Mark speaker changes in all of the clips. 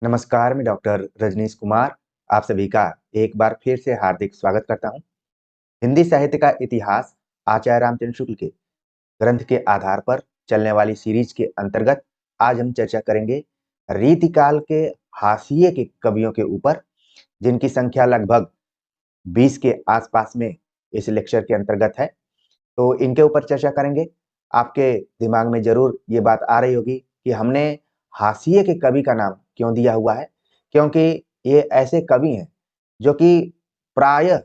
Speaker 1: नमस्कार, मैं डॉक्टर रजनीश कुमार आप सभी का एक बार फिर से हार्दिक स्वागत करता हूं। हिंदी साहित्य का इतिहास आचार्य रामचंद्र शुक्ल के ग्रंथ के आधार पर चलने वाली सीरीज के अंतर्गत आज हम चर्चा करेंगे रीतिकाल के हाशिए के कवियों के ऊपर, जिनकी संख्या लगभग 20 के आसपास में इस लेक्चर के अंतर्गत है। तो इनके ऊपर चर्चा करेंगे। आपके दिमाग में जरूर ये बात आ रही होगी कि हमने हाशिए के कवि का नाम क्यों दिया हुआ है, क्योंकि ये ऐसे कवि हैं जो कि प्रायः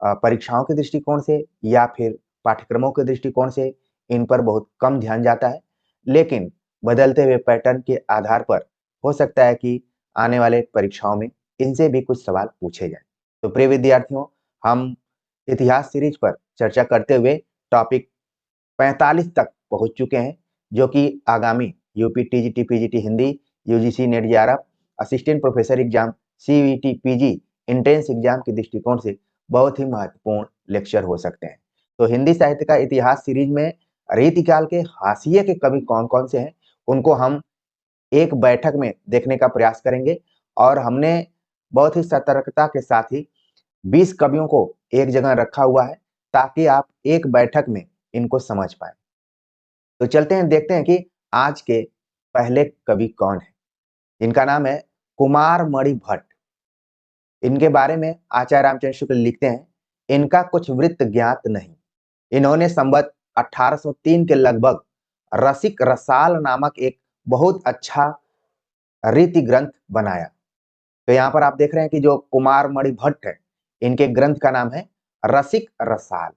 Speaker 1: परीक्षाओं के दृष्टिकोण से या फिर पाठ्यक्रमों के दृष्टिकोण से इन पर बहुत कम ध्यान जाता है, लेकिन बदलते हुए पैटर्न के आधार पर हो सकता है कि आने वाले परीक्षाओं में इनसे भी कुछ सवाल पूछे जाए। तो प्रिय विद्यार्थियों, हम इतिहास सीरीज पर चर्चा करते हुए टॉपिक 45 तक पहुंच चुके हैं, जो कि आगामी UP TGT PGT Hindi, UGC net JRF, assistant professor exam, CET PG entrance exam के दृष्टिकोण से बहुत ही महत्वपूर्ण लेक्चर हो सकते हैं। तो हिंदी साहित्य का इतिहास सीरीज में रीतिकाल के हाशिए के कवि कौन कौन से हैं, उनको हम एक बैठक में देखने का प्रयास करेंगे। और हमने बहुत ही सतर्कता के साथ ही 20 कवियों को एक जगह रखा हुआ है, ताकि आप एक बैठक में इनको समझ पाए। तो चलते हैं, देखते हैं कि आज के पहले कवि कौन है। इनका नाम है कुमार मणि भट्ट। इनके बारे में आचार्य रामचंद्र शुक्ल लिखते हैं, इनका कुछ वृत्त ज्ञात नहीं। इन्होंने संवत 1803 के लगभग रसिक रसाल नामक एक बहुत अच्छा रीति ग्रंथ बनाया। तो यहाँ पर आप देख रहे हैं कि जो कुमार मणि भट्ट है, इनके ग्रंथ का नाम है रसिक रसाल।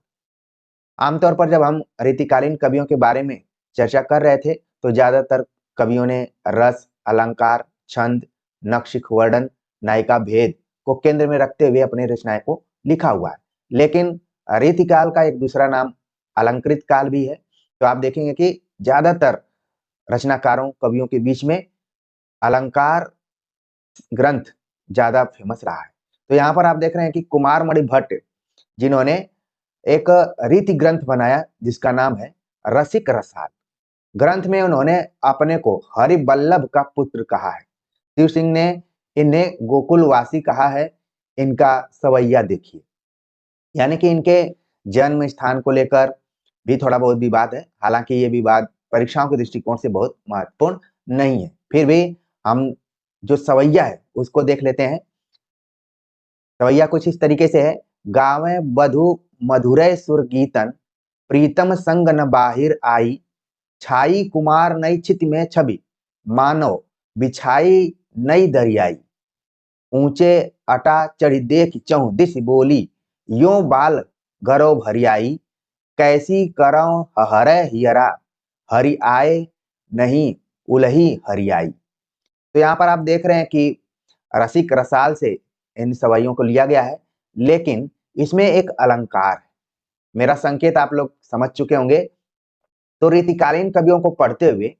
Speaker 1: आमतौर पर जब हम रीतिकालीन कवियों के बारे में चर्चा कर रहे थे, तो ज्यादातर कवियों ने रस, अलंकार, छंद, नक्शिक वर्णन, नायिका भेद को केंद्र में रखते हुए अपनी रचनाएं को लिखा हुआ है। लेकिन रीतिकाल का एक दूसरा नाम अलंकृत काल भी है। तो आप देखेंगे कि ज्यादातर रचनाकारों, कवियों के बीच में अलंकार ग्रंथ ज्यादा फेमस रहा है। तो यहाँ पर आप देख रहे हैं कि कुमार मणि भट्ट, जिन्होंने एक रीति ग्रंथ बनाया जिसका नाम है रसिक रसाल। ग्रंथ में उन्होंने अपने को हरिवल्लभ का पुत्र कहा है। शिव सिंह ने इन्हें गोकुलवासी कहा है। इनका सवैया देखिए, यानी कि इनके जन्म स्थान को लेकर भी थोड़ा बहुत विवाद है। हालांकि ये विवाद परीक्षाओं के दृष्टिकोण से बहुत महत्वपूर्ण नहीं है, फिर भी हम जो सवैया है उसको देख लेते हैं। सवैया कुछ इस तरीके से है, गावे बधु मधुरै सुर गीतन, प्रीतम संग न बाहिर आई, छाई कुमार नई चित में छवि, मानव बिछाई नई दरियाई, ऊंचे अटा चढ़ी देख चहु दिस बोली, यो बाल गरौ भरियाई, कैसी करौ हरै हियरा, हरि आए नहीं उलही हरियाई। तो यहाँ पर आप देख रहे हैं कि रसिक रसाल से इन सवाइयों को लिया गया है, लेकिन इसमें एक अलंकार है। मेरा संकेत आप लोग समझ चुके होंगे। तो रीतिकालीन कवियों को पढ़ते हुए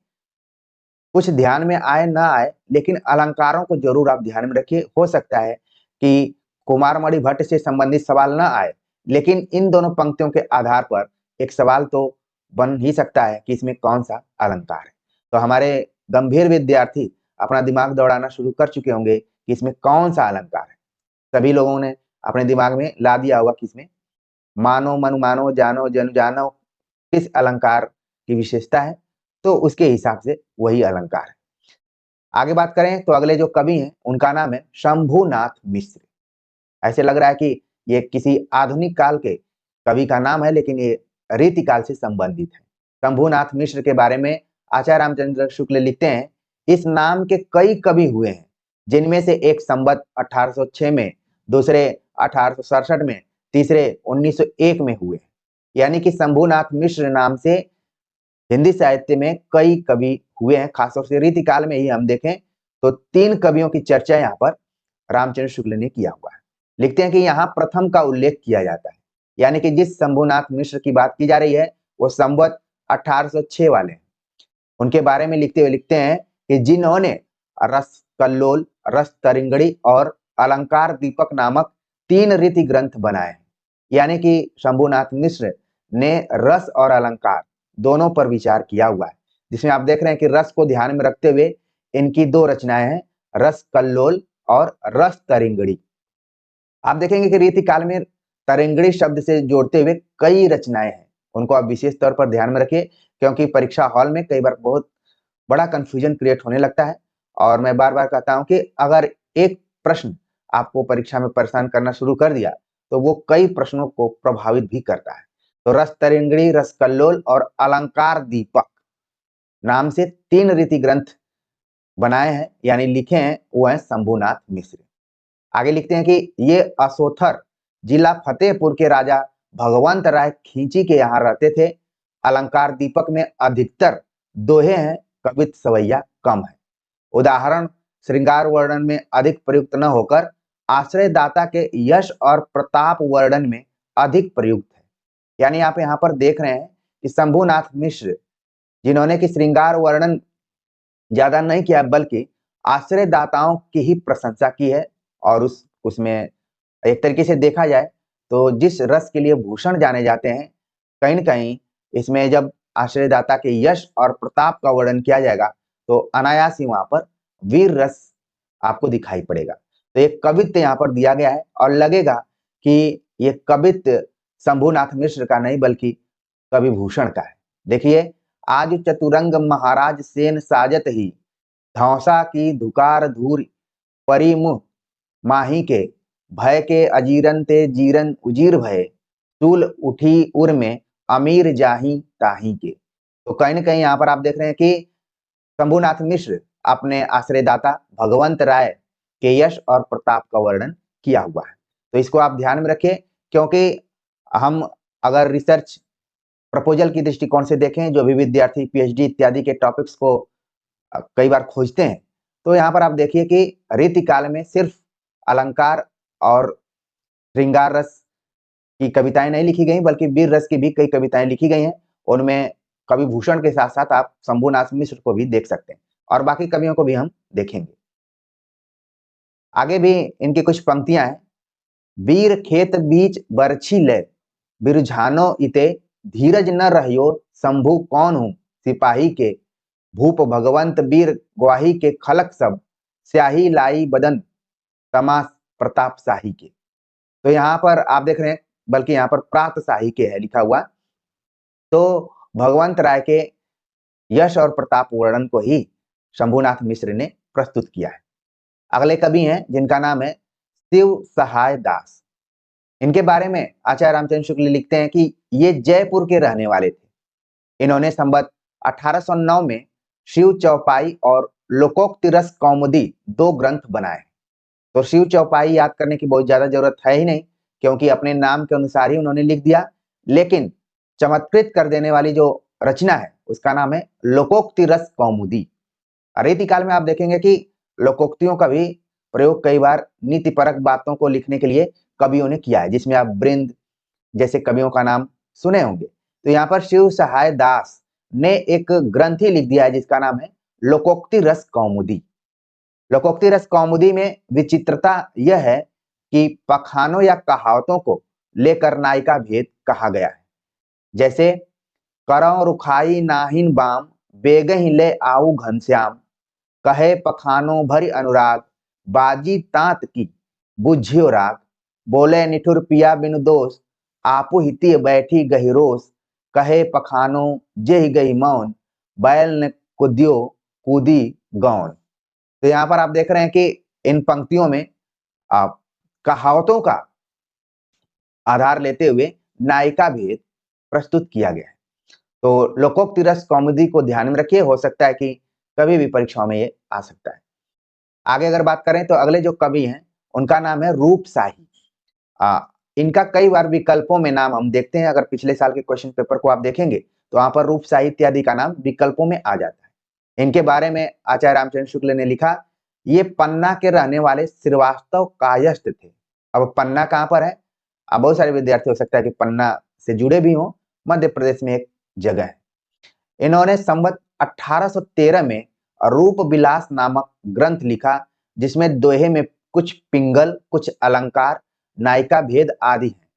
Speaker 1: कुछ ध्यान में आए ना आए, लेकिन अलंकारों को जरूर आप ध्यान में रखिए। हो सकता है कि कुमार मणि भट्ट से संबंधित सवाल ना आए, लेकिन इन दोनों पंक्तियों के आधार पर एक सवाल तो बन ही सकता है कि इसमें कौन सा अलंकार है। तो हमारे गंभीर विद्यार्थी अपना दिमाग दौड़ाना शुरू कर चुके होंगे कि इसमें कौन सा अलंकार है। सभी लोगों ने अपने दिमाग में ला दिया होगा कि इसमें मानो मनु मानो जानो जनु जानो किस अलंकार की विशेषता है, तो उसके हिसाब से वही अलंकार है। आगे बात करें तो अगले जो कवि हैं उनका नाम है शंभुनाथ मिश्र। ऐसे लग रहा है कि ये किसी आधुनिक काल के कवि का नाम है, लेकिन ये रीतिकाल से संबंधित है। शंभुनाथ मिश्र के बारे में आचार्य रामचंद्र शुक्ल लिखते हैं, इस नाम के कई कवि हुए हैं, जिनमें से एक संवत 1806 में, दूसरे 1867 में, तीसरे 1901 में हुए। यानी कि शंभुनाथ मिश्र नाम से हिंदी साहित्य में कई कवि हुए हैं। खासतौर से रीतिकाल में ही हम देखें तो 3 कवियों की चर्चा यहाँ पर रामचंद्र शुक्ल ने किया हुआ है। लिखते हैं कि यहाँ प्रथम का उल्लेख किया जाता है, यानी कि जिस शंभुनाथ मिश्र की बात की जा रही है वो संवत 1806 वाले हैं। उनके बारे में लिखते हुए लिखते हैं कि जिन्होंने रस कल्लोल, रस तरिंगड़ी और अलंकार दीपक नामक 3 रीति ग्रंथ बनाए हैं। यानी कि शंभुनाथ मिश्र ने रस और अलंकार दोनों पर विचार किया हुआ है, जिसमें आप देख रहे हैं कि रस को ध्यान में रखते हुए इनकी 2 रचनाएं हैं, रस कल्लोल और रस तरिंगड़ी। आप देखेंगे कि रीतिकाल में तरिंगड़ी शब्द से जोड़ते हुए कई रचनाएं हैं, उनको आप विशेष तौर पर ध्यान में रखिए, क्योंकि परीक्षा हॉल में कई बार बहुत बड़ा कंफ्यूजन क्रिएट होने लगता है। और मैं बार बार कहता हूं कि अगर एक प्रश्न आपको परीक्षा में परेशान करना शुरू कर दिया तो वो कई प्रश्नों को प्रभावित भी करता है। तो रस तरिंगड़ी, रस कल्लोल और अलंकार दीपक नाम से 3 रीति ग्रंथ बनाए हैं, यानी लिखे हैं, वो है शंभुनाथ मिश्र। आगे लिखते हैं कि ये असोथर जिला फतेहपुर के राजा भगवंत राय खींची के यहाँ रहते थे। अलंकार दीपक में अधिकतर दोहे हैं, कवित्त सवैया कम है। उदाहरण श्रृंगार वर्णन में अधिक प्रयुक्त न होकर आश्रयदाता के यश और प्रताप वर्णन में अधिक प्रयुक्त है। यानी आप यहाँ पर देख रहे हैं कि शंभुनाथ मिश्र, जिन्होंने कि श्रृंगार वर्णन ज्यादा नहीं किया बल्कि आश्रयदाताओं की ही प्रशंसा की है, और उसमें एक तरीके से देखा जाए तो जिस रस के लिए भूषण जाने जाते हैं, कहीं न कहीं इसमें जब आश्रयदाता के यश और प्रताप का वर्णन किया जाएगा तो अनायास ही वहां पर वीर रस आपको दिखाई पड़ेगा। तो एक कवित्व यहाँ पर दिया गया है और लगेगा कि ये कवित्व शंभुनाथ मिश्र का नहीं बल्कि कवि भूषण का है। देखिए, आज चतुरंग महाराज सेन साजत ही, धौसा की धुकार धूर परिमुह माही के, भय के अजीरन ते जीरन उजीर भय, चूल उठी उर में अमीर जाही ताही के। तो कहीं न कहीं यहाँ पर आप देख रहे हैं कि शंभुनाथ मिश्र अपने आश्रयदाता भगवंत राय के यश और प्रताप का वर्णन किया हुआ है। तो इसको आप ध्यान में रखिए, क्योंकि हम अगर रिसर्च प्रपोजल की दृष्टिकोण से देखें, जो भी विद्यार्थी पीएचडी इत्यादि के टॉपिक्स को कई बार खोजते हैं, तो यहाँ पर आप देखिए कि रीतिकाल में सिर्फ अलंकार और श्रृंगार रस की कविताएं नहीं लिखी गई, बल्कि वीर रस की भी कई कविताएं लिखी गई हैं। उनमें कवि भूषण के साथ साथ आप शंभुनाथ मिश्र को भी देख सकते हैं और बाकी कवियों को भी हम देखेंगे। आगे भी इनकी कुछ पंक्तियां हैं। वीर खेत बीच बरछी ले, बिरझानो इते, धीरज न रहियो, शंभु कौन हूँ सिपाही के, भूप भगवंत वीर ग्वाही के खलक सब, स्याही लाई बदन तमा प्रताप शाही के। तो यहाँ पर आप देख रहे हैं, बल्कि यहाँ पर प्रात शाही के है लिखा हुआ। तो भगवंत राय के यश और प्रताप वर्णन को ही शंभुनाथ मिश्र ने प्रस्तुत किया है। अगले कवि हैं जिनका नाम है शिव सहाय दास। इनके बारे में आचार्य रामचंद्र शुक्ल लिखते हैं कि ये जयपुर के रहने वाले थे। इन्होंने संवत 1809 में शिव चौपाई और लोकोक्ति रस कौमुदी 2 ग्रंथ बनाए। तो शिव चौपाई याद करने की बहुत ज्यादा जरूरत है ही नहीं, क्योंकि अपने नाम के अनुसार ही उन्होंने लिख दिया। लेकिन चमत्कृत कर देने वाली जो रचना है उसका नाम है लोकोक्ति रस कौमुदी। रीतिकाल में आप देखेंगे कि लोकोक्तियों का भी प्रयोग कई बार नीतिपरक बातों को लिखने के लिए कवियों ने किया है, जिसमें आप बृंद जैसे कवियों का नाम सुने होंगे। तो यहाँ पर शिव सहाय दास ने एक ग्रंथ ही लिख दिया है जिसका नाम है लोकोक्ति रस कौमुदी। लोकोक्ति रस कौमुदी में विचित्रता यह है कि पखानों या कहावतों को लेकर नायिका भेद कहा गया है। जैसे करौ रुखाई नाहिन बाम, बेगहि ले आऊ घनश्याम, कहे पखानो भरि अनुराग, बाजी तात की बुझियो राग, बोले निठुर पिया बिनु दोष, आपु हिति बैठी गहिरोस, कहे पखानो जेहि गई मौन, बैल ने कुद्यो कूदी गौन। तो यहाँ पर आप देख रहे हैं कि इन पंक्तियों में आप कहावतों का आधार लेते हुए नायिका भेद प्रस्तुत किया गया है। तो लोकोक्ति रस कॉमेडी को ध्यान में रखिए, हो सकता है कि कभी भी परीक्षाओं में ये आ सकता है। आगे अगर बात करें तो अगले जो कवि हैं उनका नाम है रूप शाही। इनका कई बार विकल्पों में नाम हम देखते हैं। अगर पिछले साल के क्वेश्चन पेपर को आप देखेंगे तो वहां पर रूप शाही इत्यादि का नाम विकल्पों में आ जाता है। इनके बारे में आचार्य रामचंद्र शुक्ल ने लिखा, ये पन्ना के रहने वाले श्रीवास्तव कायस्थ थे। अब पन्ना कहाँ पर है? अब बहुत सारे विद्यार्थी हो सकता है कि पन्ना से जुड़े भी हों, मध्य प्रदेश में एक जगह है। इन्होंने संवत 1813 में रूप विलास नामक ग्रंथ लिखा, जिसमें दोहे में कुछ पिंगल, कुछ अलंकार, नायिका भेद आदि है।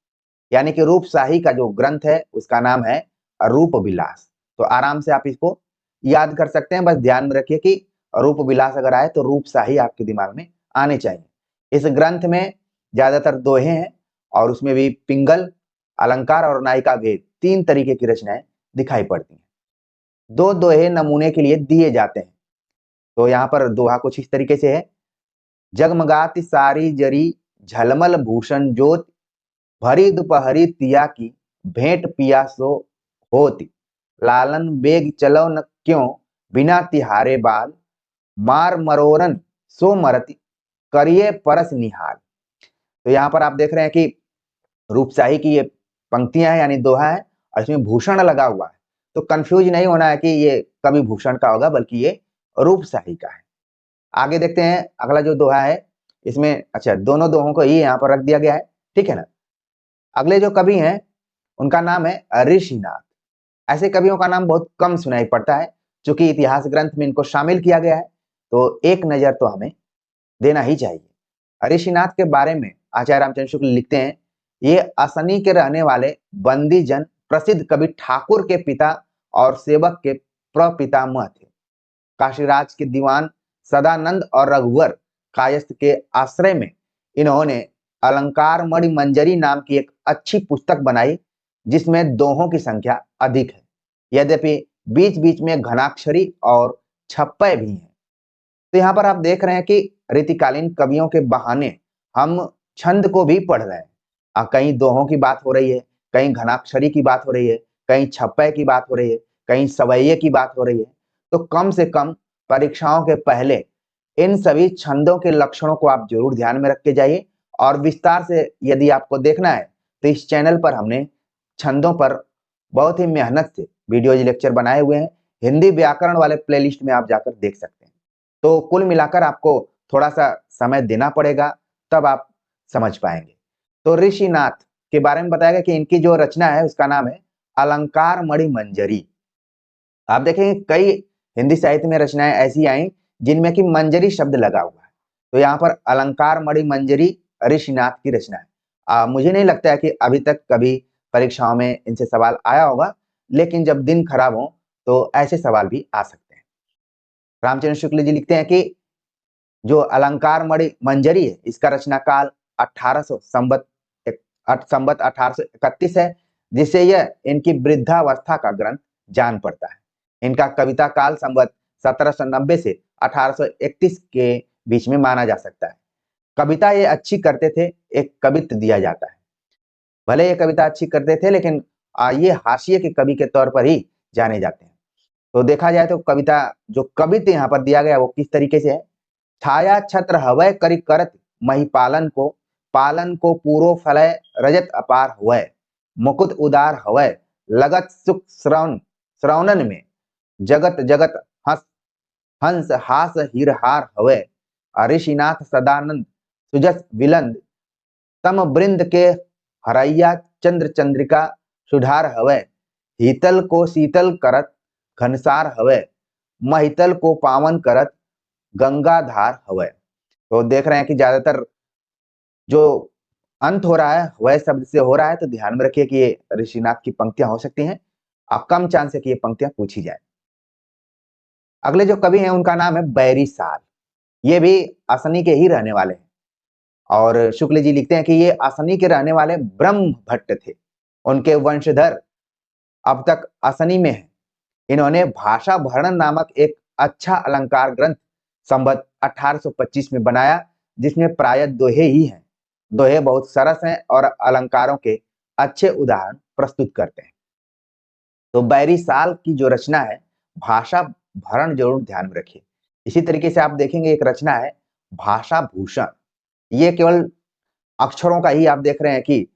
Speaker 1: यानी कि रूप शाही का जो ग्रंथ है उसका नाम है रूप विलास। तो आराम से आप इसको याद कर सकते हैं। बस ध्यान में रखिए कि रूप विलास अगर आए तो रूपशाही आपके दिमाग में आने चाहिए। इस ग्रंथ में ज्यादातर दोहे हैं और उसमें भी पिंगल, अलंकार और नायिका भेद 3 तरीके की रचनाएं दिखाई पड़ती हैं। 2 दोहे नमूने के लिए दिए जाते हैं। तो यहाँ पर दोहा कुछ इस तरीके से है। जगमगाती सारी जरी झलमल भूषण जोत, भरी दोपहरी तिया की भेंट पिया सो होती, लालन बेग चलो न क्यों बिना तिहारे बाल, मार मरोरन सो मरती करिए परस निहाल। तो यहाँ पर आप देख रहे हैं कि रूपशाही की ये पंक्तियां हैं यानी दोहा है और इसमें भूषण लगा हुआ है। तो कंफ्यूज नहीं होना है कि ये कवि भूषण का होगा, बल्कि ये रूपशाही का है। आगे देखते हैं अगला जो दोहा है, इसमें अच्छा दोनों दोहों को ही यहाँ पर रख दिया गया है, ठीक है ना। अगले जो कवि हैं उनका नाम है ऋषिनाथ। ऐसे कवियों का नाम बहुत कम सुनाई पड़ता है, चूंकि इतिहास ग्रंथ में इनको शामिल किया गया है तो एक नजर तो हमें देना ही चाहिए। ऋषिनाथ के बारे में आचार्य रामचंद्र शुक्ल लिखते हैं, ये असनी के रहने वाले बंदी जन प्रसिद्ध कवि ठाकुर के पिता और सेवक के प्रपितामह थे। काशीराज के दीवान सदानंद और रघुवर कायस्थ के आश्रय में इन्होंने अलंकार मणि मंजरी नाम की एक अच्छी पुस्तक बनाई, जिसमें दोहों की संख्या अधिक है, यद्यपि बीच बीच में घनाक्षरी और छप्पय भी हैं। तो यहाँ पर आप देख रहे हैं कि रीतिकालीन कवियों के बहाने हम छंद को भी पढ़ रहे हैं। कहीं दोहों की बात हो रही है, कहीं घनाक्षरी की बात हो रही है, कहीं छप्पय की बात हो रही है, कहीं सवैये की बात हो रही है। तो कम से कम परीक्षाओं के पहले इन सभी छंदों के लक्षणों को आप जरूर ध्यान में रख के जाइए। और विस्तार से यदि आपको देखना है तो इस चैनल पर हमने छंदों पर बहुत ही मेहनत से वीडियोज लेक्चर बनाए हुए हैं। हिंदी व्याकरण वाले प्लेलिस्ट में आप जाकर देख सकते हैं। तो कुल मिलाकर आपको थोड़ा सा समय देना पड़ेगा, तब आप समझ पाएंगे। तो ऋषिनाथ के बारे में बताया गया कि इनकी जो रचना है उसका नाम है अलंकार मणि मंजरी। आप देखेंगे कई हिंदी साहित्य में रचनाएं ऐसी आई जिनमें कि मंजरी शब्द लगा हुआ है। तो यहाँ पर अलंकार मणि मंजरी ऋषिनाथ की रचना है। मुझे नहीं लगता है कि अभी तक कभी परीक्षाओं में इनसे सवाल आया होगा, लेकिन जब दिन खराब हो तो ऐसे सवाल भी आ सकते हैं। रामचंद्र शुक्ल जी लिखते हैं कि जो अलंकार मणि मंजरी है इसका रचना काल 1800 संबत 1831 है, जिससे यह इनकी वृद्धावस्था का ग्रंथ जान पड़ता है। इनका कविता काल संबत 1790 से 1831 के बीच में माना जा सकता है। कविता ये अच्छी करते थे, एक कवित्व दिया जाता है। भले ये कविता अच्छी करते थे, लेकिन ये हाशिए के कवि के तौर पर ही जाने जाते हैं। तो देखा जाए तो कविता जो कवित्व यहाँ पर दिया गया वो किस तरीके से है। छाया छत्र हवय करि करत मही पालन को पूरो फलय रजत अपार हुए, मुकुट उदार हवय लगत सुख श्रवणन में, जगत जगत हंस हास हीरहार हवय, ऋषिनाथ सदानंद सुजस विलंद, तम वृंद के हरैया चंद्र चंद्रिका सुधार हवय, हीतल को शीतल करत घनसार हवय, महितल को पावन करत गंगाधार हवय। तो देख रहे हैं कि ज्यादातर जो अंत हो रहा है वह शब्द से हो रहा है, तो ध्यान में रखिए कि ये ऋषिनाथ की पंक्तियां हो सकती हैं। अब कम चांस है कि ये पंक्तियां पूछी जाए। अगले जो कवि हैं उनका नाम है बैरी साल। ये भी असनी के ही रहने वाले हैं और शुक्ल जी लिखते हैं कि ये असनी के रहने वाले ब्रह्म भट्ट थे। उनके वंशधर अब तक असनी में है। इन्होंने भाषा भरण नामक एक अच्छा अलंकार ग्रंथ संबत 1825 में बनाया, जिसमें प्रायः दोहे ही हैं। दोहे बहुत सरस हैं और अलंकारों के अच्छे उदाहरण प्रस्तुत करते हैं। तो बैरी साल की जो रचना है भाषा भरण जरूर ध्यान में रखिए। इसी तरीके से आप देखेंगे एक रचना है भाषा भूषण। ये केवल अक्षरों का ही आप देख रहे हैं कि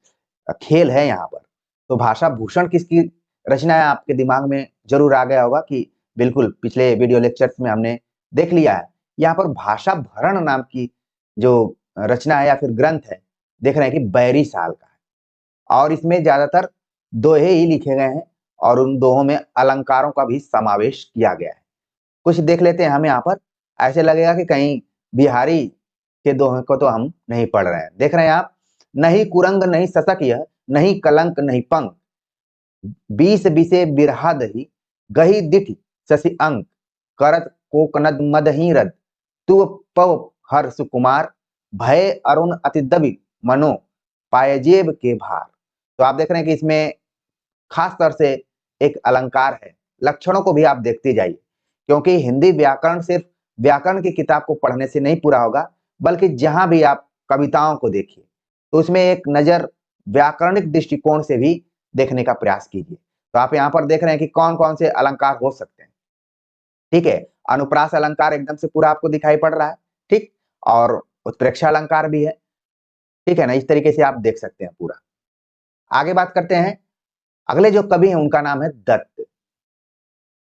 Speaker 1: खेल है यहाँ पर। तो भाषा भूषण किसकी रचना है आपके दिमाग में जरूर आ गया होगा कि बिल्कुल पिछले वीडियो लेक्चर्स में हमने देख लिया है। यहाँ पर भाषा भरण नाम की जो रचना है या फिर ग्रंथ है, देख रहे हैं कि बैरी साल का है और इसमें ज्यादातर दोहे ही लिखे गए हैं और उन दोहों में अलंकारों का भी समावेश किया गया है। कुछ देख लेते हैं हम यहाँ पर। ऐसे लगेगा कि कहीं बिहारी के दोहे को तो हम नहीं पढ़ रहे हैं। देख रहे हैं आप, नहीं कुरंग नहीं ससक यह, नहीं कलंक नहीं पंख, 20 बिसे बिरहा दही, गही दिठ शशि अंक, करत कोकनद मदहीरद तु पव हर सुकुमार भय अरुण अतिदवि मनो पायजेब के भार। तो आप देख रहे हैं कि इसमें खास तौर से एक अलंकार है। लक्षणों को भी आप देखते जाइए, क्योंकि हिंदी व्याकरण सिर्फ व्याकरण की किताब को पढ़ने से नहीं पूरा होगा, बल्कि जहां भी आप कविताओं को देखिए तो उसमें एक नजर व्याकरणिक दृष्टिकोण से भी देखने का प्रयास कीजिए। तो आप यहाँ पर देख रहे हैं कि कौन कौन से अलंकार हो सकते हैं। ठीक है, अनुप्रास अलंकार एकदम से पूरा आपको दिखाई पड़ रहा है, ठीक, और उत्प्रेक्षा अलंकार भी है, ठीक है ना। इस तरीके से आप देख सकते हैं पूरा। आगे बात करते हैं, अगले जो कवि हैं उनका नाम है दत्त।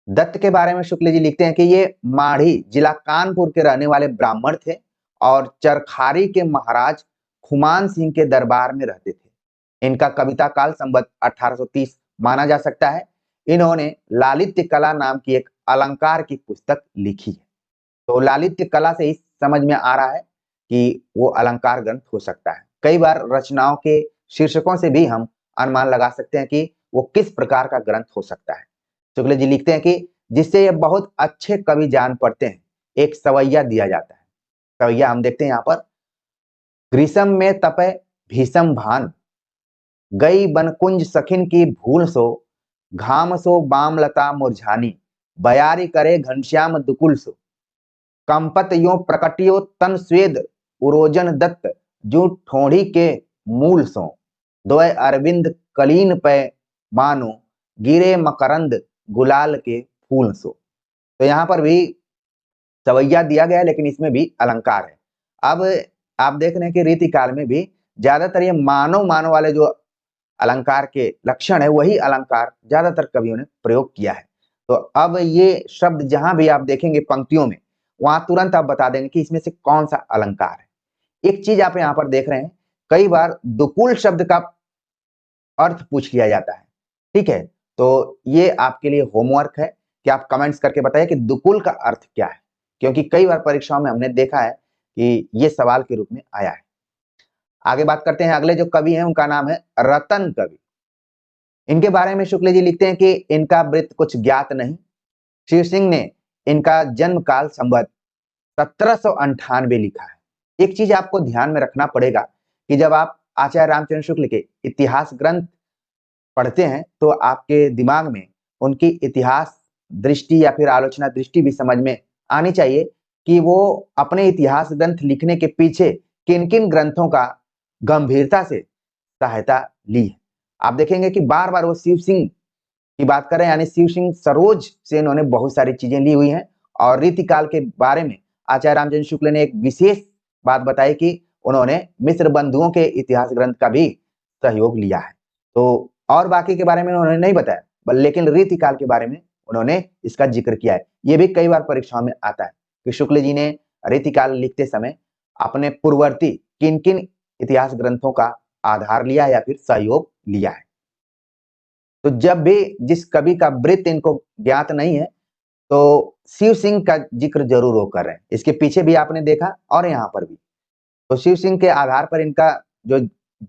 Speaker 1: दत्त के बारे में शुक्ल जी लिखते हैं कि ये माढ़ी जिला कानपुर के रहने वाले ब्राह्मण थे और चरखारी के महाराज खुमान सिंह के दरबार में रहते थे। इनका कविता काल संवत 1830 माना जा सकता है। इन्होंने लालित्य कला नाम की एक अलंकार की पुस्तक लिखी है। तो लालित्य कला से ही समझ में आ रहा है कि वो अलंकार ग्रंथ हो सकता है। कई बार रचनाओं के शीर्षकों से भी हम अनुमान लगा सकते हैं कि वो किस प्रकार का ग्रंथ हो सकता है। शुक्ल जी लिखते हैं कि जिससे ये बहुत अच्छे कवि जान पड़ते हैं, एक सवैया दिया जाता है। सवैया हम देखते हैं यहाँ पर, ग्रीष्म में तपे भीषम भान, गई बनकुंज सखिन की भूल सो, घाम सो बामलता मुरझानी, बयारी करे घनश्याम दुकुल सो, कंपत यो प्रकटियो तन स्वेद, उरोजन दत्त जू ठोड़ी के मूल सो, दोय अरविंद कलीन पे मानो, गिरे मकरंद गुलाल के फूल सो। तो यहाँ पर भी सवैया दिया गया है, लेकिन इसमें भी अलंकार है। अब आप देख रहे हैं कि रीति काल में भी ज्यादातर ये मानव मानव वाले जो अलंकार के लक्षण है, वही अलंकार ज्यादातर कवियों ने प्रयोग किया है। तो अब ये शब्द जहां भी आप देखेंगे पंक्तियों में, वहां तुरंत आप बता देंगे कि इसमें से कौन सा अलंकार है। एक चीज आप यहाँ पर देख रहे हैं, कई बार दुकुल शब्द का अर्थ पूछ लिया जाता है, ठीक है। तो ये आपके लिए होमवर्क है कि आप कमेंट्स करके बताइए कि दुकुल का अर्थ क्या है, क्योंकि कई बार परीक्षाओं में हमने देखा है कि ये सवाल के रूप में आया है। आगे बात करते हैं, अगले जो कवि हैं उनका नाम है रतन कवि। इनके बारे में शुक्ल जी लिखते हैं कि इनका वृत्त कुछ ज्ञात नहीं। शिव सिंह ने इनका जन्म काल संवत 1798 लिखा है। एक चीज आपको ध्यान में रखना पड़ेगा कि जब आप आचार्य रामचंद्र शुक्ल के इतिहास ग्रंथ पढ़ते हैं तो आपके दिमाग में उनकी इतिहास दृष्टि या फिर आलोचना दृष्टि भी समझ में आनी चाहिए कि वो अपने इतिहास ग्रंथ लिखने के पीछे किन किन ग्रंथों का गंभीरता से सहायता ली है। आप देखेंगे कि बार बार वो शिव सिंह की बात कर रहे हैं, यानी शिव सिंह सरोज से इन्होंने बहुत सारी चीजें ली हुई हैं। और रीतिकाल के बारे में आचार्य रामचंद्र शुक्ल ने एक विशेष बात बताई कि उन्होंने मिस्र बंधुओं के इतिहास ग्रंथ का भी सहयोग लिया है। तो और बाकी के बारे में उन्होंने नहीं बताया, लेकिन रीतिकाल के बारे में उन्होंने इसका जिक्र किया है। ये भी कई बार परीक्षाओं में आता है कि शुक्ल जी ने रीतिकाल लिखते समय अपने पूर्ववर्ती किन किन इतिहास ग्रंथों का आधार लिया या फिर सहयोग लिया है। तो जब भी जिस कवि का वृत्त इनको ज्ञात नहीं है तो शिव सिंह का जिक्र जरूर वो कर रहे हैं। इसके पीछे भी आपने देखा और यहाँ पर भी। तो शिव सिंह के आधार पर इनका जो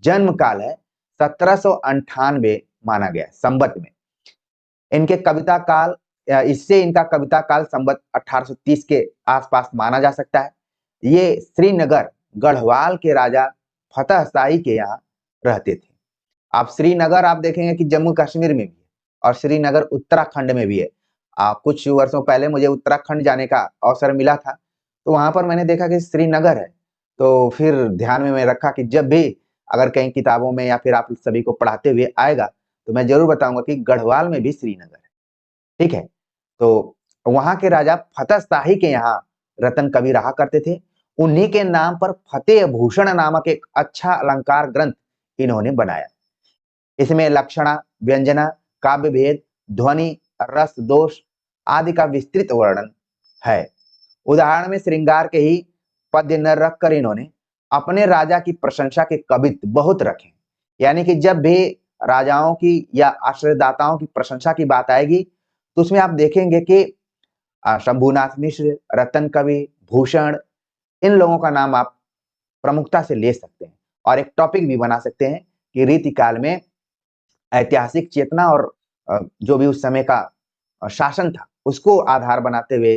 Speaker 1: जन्म काल है 1798 माना गया संवत में। इनके कविता काल, इससे इनका कविता काल संवत 1830 के आसपास माना जा सकता है। ये श्रीनगर गढ़वाल के राजा फतेह शाही के यहाँ रहते थे। आप श्रीनगर आप देखेंगे कि जम्मू कश्मीर में भी है और श्रीनगर उत्तराखंड में भी है। कुछ वर्षों पहले मुझे उत्तराखंड जाने का अवसर मिला था, तो वहां पर मैंने देखा कि श्रीनगर है। तो फिर ध्यान में मैं रखा कि जब भी अगर कहीं किताबों में या फिर आप सभी को पढ़ाते हुए आएगा तो मैं जरूर बताऊंगा कि गढ़वाल में भी श्रीनगर है, ठीक है। तो वहां के राजा फतेह शाही के यहाँ रतन कवि रहा करते थे। उन्हीं के नाम पर फतेह भूषण नामक एक अच्छा अलंकार ग्रंथ इन्होंने बनाया। इसमें लक्षणा, व्यंजना, काव्य भेद, ध्वनि, रस दोष आदि का विस्तृत वर्णन है। उदाहरण में श्रृंगार के ही पद्य न रखकर इन्होंने अपने राजा की प्रशंसा के कवित्व बहुत रखे। यानी कि जब भी राजाओं की या आश्रयदाताओं की प्रशंसा की बात आएगी तो उसमें आप देखेंगे कि शंभुनाथ मिश्र, रतन कवि, भूषण, इन लोगों का नाम आप प्रमुखता से ले सकते हैं और एक टॉपिक भी बना सकते हैं कि रीतिकाल में ऐतिहासिक चेतना और जो भी उस समय का शासन था उसको आधार बनाते हुए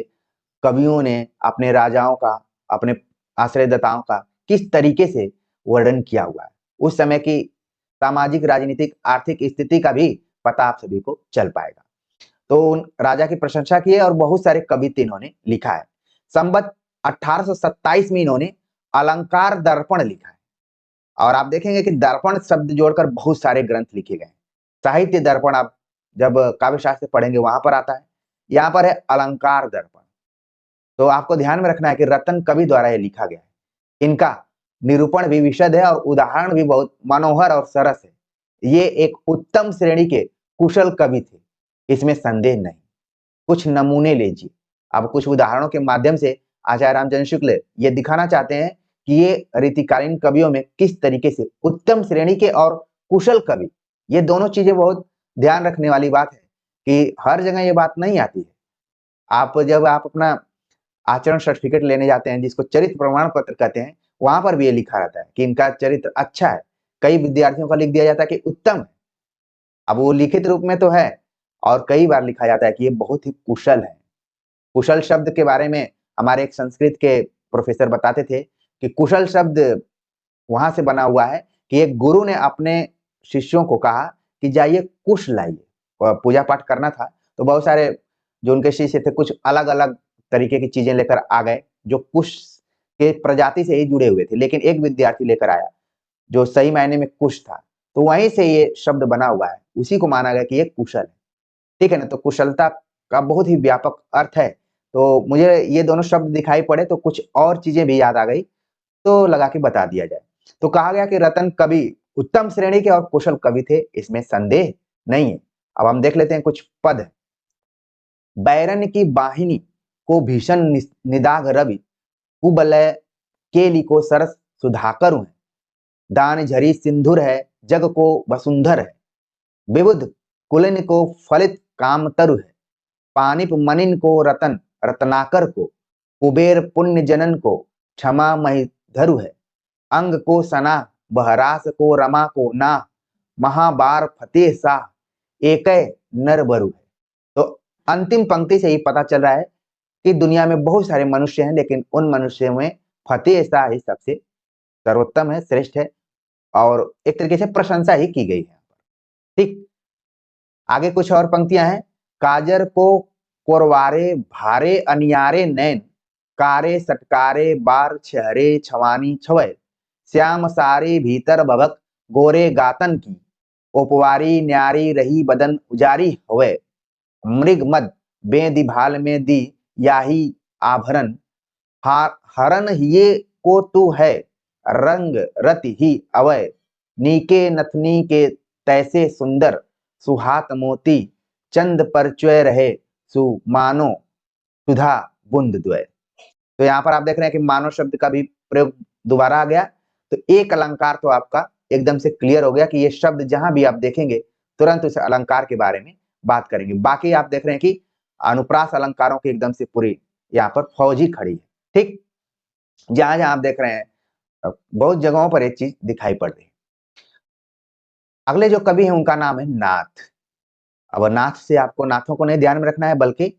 Speaker 1: कवियों ने अपने राजाओं का, अपने आश्रयदाताओं का किस तरीके से वर्णन किया हुआ है। उस समय की सामाजिक, राजनीतिक, आर्थिक स्थिति का भी पता आप सभी को चल पाएगा। तो उन राजा की प्रशंसा की है और बहुत सारे कवित्त इन्होंने लिखा है। संवत 1827 में इन्होंने अलंकार दर्पण लिखा है। और आप देखेंगे कि दर्पण शब्द जोड़कर बहुत सारे ग्रंथ लिखे गए हैं। साहित्य दर्पण आप जब काव्य शास्त्र पढ़ेंगे वहां पर आता है। यहाँ पर है अलंकार दर्पण। तो आपको ध्यान में रखना है कि रतन कवि द्वारा ये लिखा गया है। इनका निरूपण भी विशद है और उदाहरण भी बहुत मनोहर और सरस है। ये एक उत्तम श्रेणी के कुशल कवि थे, इसमें संदेह नहीं। कुछ नमूने लीजिए। अब कुछ उदाहरणों के माध्यम से आचार्य रामचंद्र शुक्ल ये दिखाना चाहते हैं कि ये रीतिकालीन कवियों में किस तरीके से उत्तम श्रेणी के और कुशल कवि, ये दोनों चीजें बहुत ध्यान रखने वाली बात है कि हर जगह ये बात नहीं आती है। जब आप अपना आचरण सर्टिफिकेट लेने जाते हैं, जिसको चरित्र प्रमाण पत्र कहते हैं, वहां पर भी ये लिखा रहता है कि इनका चरित्र अच्छा है। कई विद्यार्थियों का लिख दिया जाता है कि उत्तम है। अब वो लिखित रूप में तो है और कई बार लिखा जाता है कि ये बहुत ही कुशल है। कुशल शब्द के बारे में हमारे एक संस्कृत के प्रोफेसर बताते थे कि कुशल शब्द वहां से बना हुआ है कि एक गुरु ने अपने शिष्यों को कहा कि जाइए कुश लाइए। पूजा पाठ करना था तो बहुत सारे जो उनके शिष्य थे कुछ अलग अलग तरीके की चीजें लेकर आ गए जो कुश के प्रजाति से ही जुड़े हुए थे, लेकिन एक विद्यार्थी लेकर आया जो सही मायने में कुश था। तो वहीं से ये शब्द बना हुआ है, उसी को माना गया कि ये कुशल है। ठीक है ना। तो कुशलता का बहुत ही व्यापक अर्थ है। तो मुझे ये दोनों शब्द दिखाई पड़े तो कुछ और चीजें भी याद आ गई, तो लगा के बता दिया जाए। तो कहा गया कि रतन कवि उत्तम श्रेणी के और कुशल कवि थे, इसमें संदेह नहीं है। अब हम देख लेते हैं कुछ पद। बैरन की बाहिनी को भीषण निदाघ रवि, कुबलय केली को सरस सुधाकर है। दान झरी सिंधुर है, जग को वसुंधर है। विबुध कुलिन को फलित कामतरु है। पानिप मनिन को रतन रत्नाकर को। कुबेर पुण्य जनन को क्षमा महिधरु है। अंग को सना बहरास को रमा को ना। महाबार फतेह शाह एक नर बरु है। तो अंतिम पंक्ति से ही पता चल रहा है कि दुनिया में बहुत सारे मनुष्य हैं, लेकिन उन मनुष्यों में फतेह शाह ही सबसे सर्वोत्तम है, श्रेष्ठ है और एक तरीके से प्रशंसा ही की गई है। ठीक, आगे कुछ और पंक्तियां हैं। काजर को कोरवारे भारे अनियारे नैन, कारे सटकारे बार छहरे छवानी छवय। श्याम सारे भीतर भवक गोरे गातन की, उपवारी न्यारी रही बदन उजारी हवे। मृग मद बेदी भाल में दी याही आभरण, हरन हिये को तू है रंग रति ही अवय। नीके नथनी के तैसे सुंदर, सुहात मोती चंद पर च्वय रहे। सुमानो सुधा बुंद द्वय। तो यहाँ पर आप देख रहे हैं कि मानव शब्द का भी प्रयोग दोबारा आ गया। तो एक अलंकार तो आपका एकदम से क्लियर हो गया कि ये शब्द जहां भी आप देखेंगे तुरंत उस अलंकार के बारे में बात करेंगे। बाकी आप देख रहे हैं कि अनुप्रास अलंकारों की एकदम से पूरी यहाँ पर फौज ही खड़ी है। ठीक, जहां जहां आप देख रहे हैं बहुत जगहों पर एक चीज दिखाई पड़ रही है। अगले जो कवि हैं उनका नाम है नाथ। अब नाथ से आपको नाथों को नहीं ध्यान में रखना है, बल्कि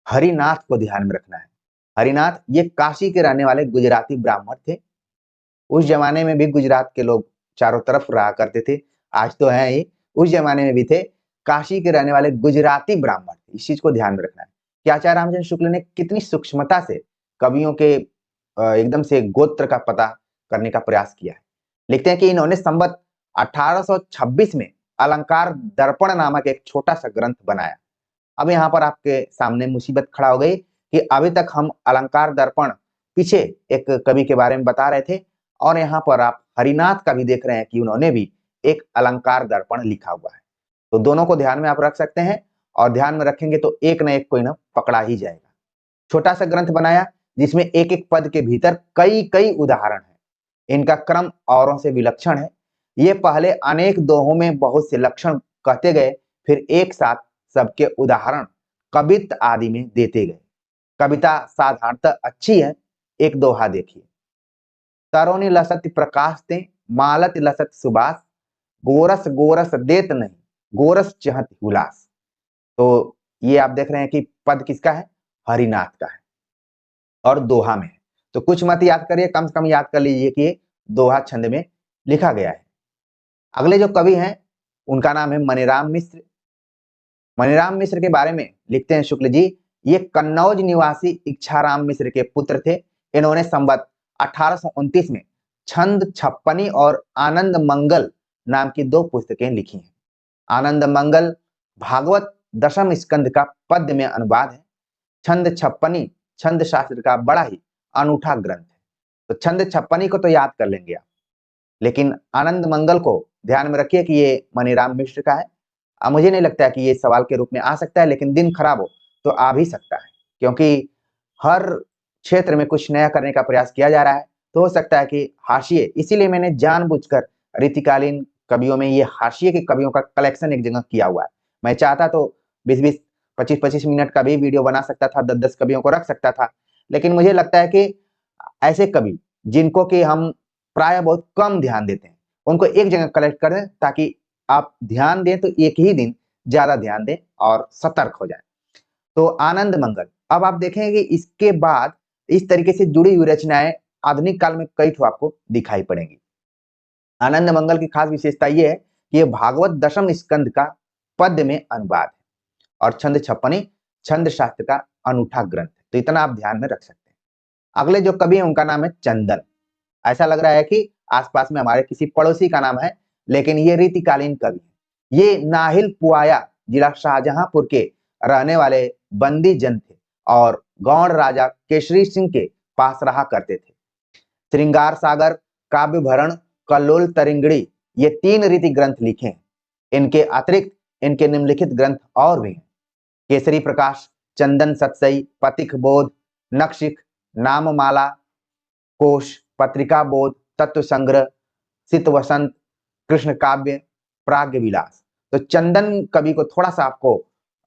Speaker 1: हरिनाथ को ध्यान में रखना है। हरिनाथ ये काशी के रहने वाले गुजराती ब्राह्मण थे। उस जमाने में भी गुजरात के लोग चारों तरफ रहा करते थे, आज तो है ही, उस जमाने में भी थे। काशी के रहने वाले गुजराती ब्राह्मण, इस चीज को ध्यान में रखना है कि आचार्य रामचंद्र शुक्ल ने कितनी सूक्ष्मता से कवियों के एकदम से गोत्र का पता करने का प्रयास किया है। लिखते हैं कि इन्होंने संवत 1826 में अलंकार दर्पण नामक एक छोटा सा ग्रंथ बनाया। अब यहाँ पर आपके सामने मुसीबत खड़ा हो गई कि अभी तक हम अलंकार दर्पण पीछे एक कवि के बारे में बता रहे थे और यहाँ पर आप हरिनाथ का भी देख रहे हैं कि उन्होंने भी एक अलंकार दर्पण लिखा हुआ है। तो दोनों को ध्यान में आप रख सकते हैं और ध्यान में रखेंगे तो एक न एक कोई ना पकड़ा ही जाएगा। छोटा सा ग्रंथ बनाया जिसमें एक एक पद के भीतर कई कई उदाहरण है। इनका क्रम औरों से विलक्षण है। ये पहले अनेक दोहों में बहुत से लक्षण कहते गए, फिर एक साथ सबके उदाहरण कवित्त आदि में देते गए। कविता साधारणतः अच्छी है। एक दोहा देखिए। तरोनी लसत प्रकाश ते मालत लसत सुबास, गोरस गोरस देत नहीं गोरस चहत उलास। तो ये आप देख रहे हैं कि पद किसका है? हरिनाथ का है। और दोहा में है। तो कुछ मत याद करिए, कम से कम याद कर लीजिए कि ये दोहा छंद में लिखा गया है। अगले जो कवि हैं उनका नाम है मनीराम मिश्र। मनीराम मिश्र के बारे में लिखते हैं शुक्ल जी, ये कन्नौज निवासी इच्छाराम मिश्र के पुत्र थे। इन्होंने संवत 1829 में छंद छप्पनी और आनंद मंगल नाम की 2 पुस्तकें लिखी हैं। आनंद मंगल भागवत दशम स्कंद का पद्य में अनुवाद है। छंद छप्पनी छंद शास्त्र का बड़ा ही अनूठा ग्रंथ है। तो छंद छप्पनी को तो याद कर लेंगे आप, लेकिन आनंद मंगल को ध्यान में रखिए कि ये मनीराम मिश्र का है। मुझे नहीं लगता है कि ये सवाल के रूप में आ सकता है, लेकिन दिन खराब हो तो आ भी सकता है, क्योंकि हर क्षेत्र में कुछ नया करने का प्रयास किया जा रहा है। तो हो सकता है कि हाशिए, इसीलिए मैंने जानबूझकर रीतिकालीन कवियों में ये हाशिए के कवियों का कलेक्शन एक जगह किया हुआ है। मैं चाहता तो 20-20, 25-25 मिनट का भी वीडियो बना सकता था, 10-10 कवियों को रख सकता था, लेकिन मुझे लगता है कि ऐसे कवि जिनको कि हम प्राय बहुत कम ध्यान देते हैं, उनको एक जगह कलेक्ट कर दें, ताकि आप ध्यान दें तो एक ही दिन ज्यादा ध्यान दें और सतर्क हो जाए। तो आनंद मंगल, अब आप देखेंगे इसके बाद इस तरीके से जुड़ी हुई रचनाएं आधुनिक काल में कई ठो आपको दिखाई पड़ेंगी। आनंद मंगल की खास विशेषता यह है कि यह भागवत दशम स्कंद का पद्य में अनुवाद है और छंद छप्पनी छंद शास्त्र का अनूठा ग्रंथ है। तो इतना आप ध्यान में रख सकते हैं। अगले जो कवि हैं उनका नाम है चंदन। ऐसा लग रहा है कि आसपास में हमारे किसी पड़ोसी का नाम है, लेकिन ये रीतिकालीन कवि है। ये नाहिल पुआया जिला शाहजहांपुर के रहने वाले बंदी जन थे और गौड़ राजा केसरी सिंह के पास रहा करते थे। श्रृंगार सागर, काव्य भरण, कल्लोल तरिंगड़ी, ये 3 रीति ग्रंथ लिखे हैं। इनके अतिरिक्त इनके निम्नलिखित ग्रंथ और भी हैं। केसरी प्रकाश, चंदन सतसई, पथिक बोध, नक्षिक, नाममाला कोश, पत्रिका बोध, तत्व संग्रह, सित वसंत, कृष्ण काव्य, प्राग्ञ विलास। तो चंदन कवि को थोड़ा सा आपको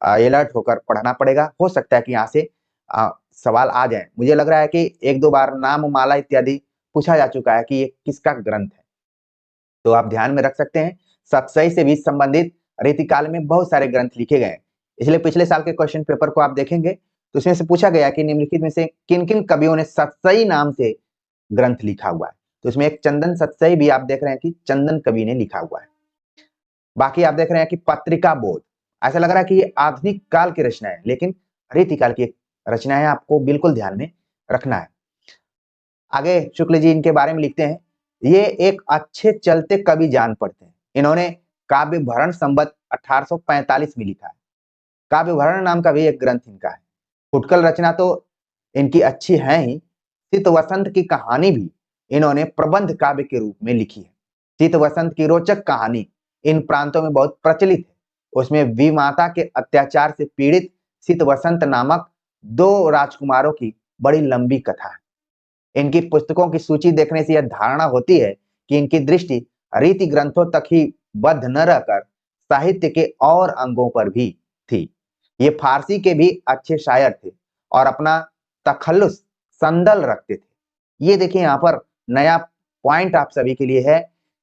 Speaker 1: अलर्ट होकर पढ़ना पड़ेगा। हो सकता है कि यहाँ से सवाल आ जाए। मुझे लग रहा है कि 1-2 बार नाममाला इत्यादि पूछा जा चुका है कि ये किसका ग्रंथ है, तो आप ध्यान में रख सकते हैं। सतसई से भी संबंधित रीतिकाल में बहुत सारे ग्रंथ लिखे गए हैं। इसलिए पिछले साल के क्वेश्चन पेपर को आप देखेंगे तो इसमें से पूछा गया कि निम्नलिखित में से किन किन कवियों ने सतसई नाम से ग्रंथ लिखा हुआ है। तो इसमें एक चंदन सतसई भी आप देख रहे हैं कि चंदन कवि ने लिखा हुआ है। बाकी आप देख रहे हैं कि पत्रिका बोध, ऐसा लग रहा है कि ये आधुनिक काल की रचना है, लेकिन रीतिकाल की रचना है, आपको बिल्कुल ध्यान में रखना है। आगे शुक्ल जी इनके बारे में लिखते हैं, ये एक अच्छे चलते कवि जान पड़ते हैं। इन्होंने काव्य भरण संवत 1845 में लिखा है। काव्य भरण नाम का भी एक ग्रंथ इनका है। फुटकल रचना तो इनकी अच्छी है ही, सित वसंत की कहानी भी इन्होंने प्रबंध काव्य के रूप में लिखी है। सित वसंत की रोचक कहानी इन प्रांतों में बहुत प्रचलित है। उसमें विमाता के अत्याचार से पीड़ित सित वसंत नामक 2 राजकुमारों की बड़ी लंबी कथा है। इनकी पुस्तकों की सूची देखने से यह धारणा होती है कि इनकी दृष्टि रीति ग्रंथों तक ही बद्ध न रहकर साहित्य के और अंगों पर भी थी। ये फारसी के भी अच्छे शायर थे और अपना तखल्लुस संदल रखते थे। ये देखिए यहाँ पर नया पॉइंट आप सभी के लिए है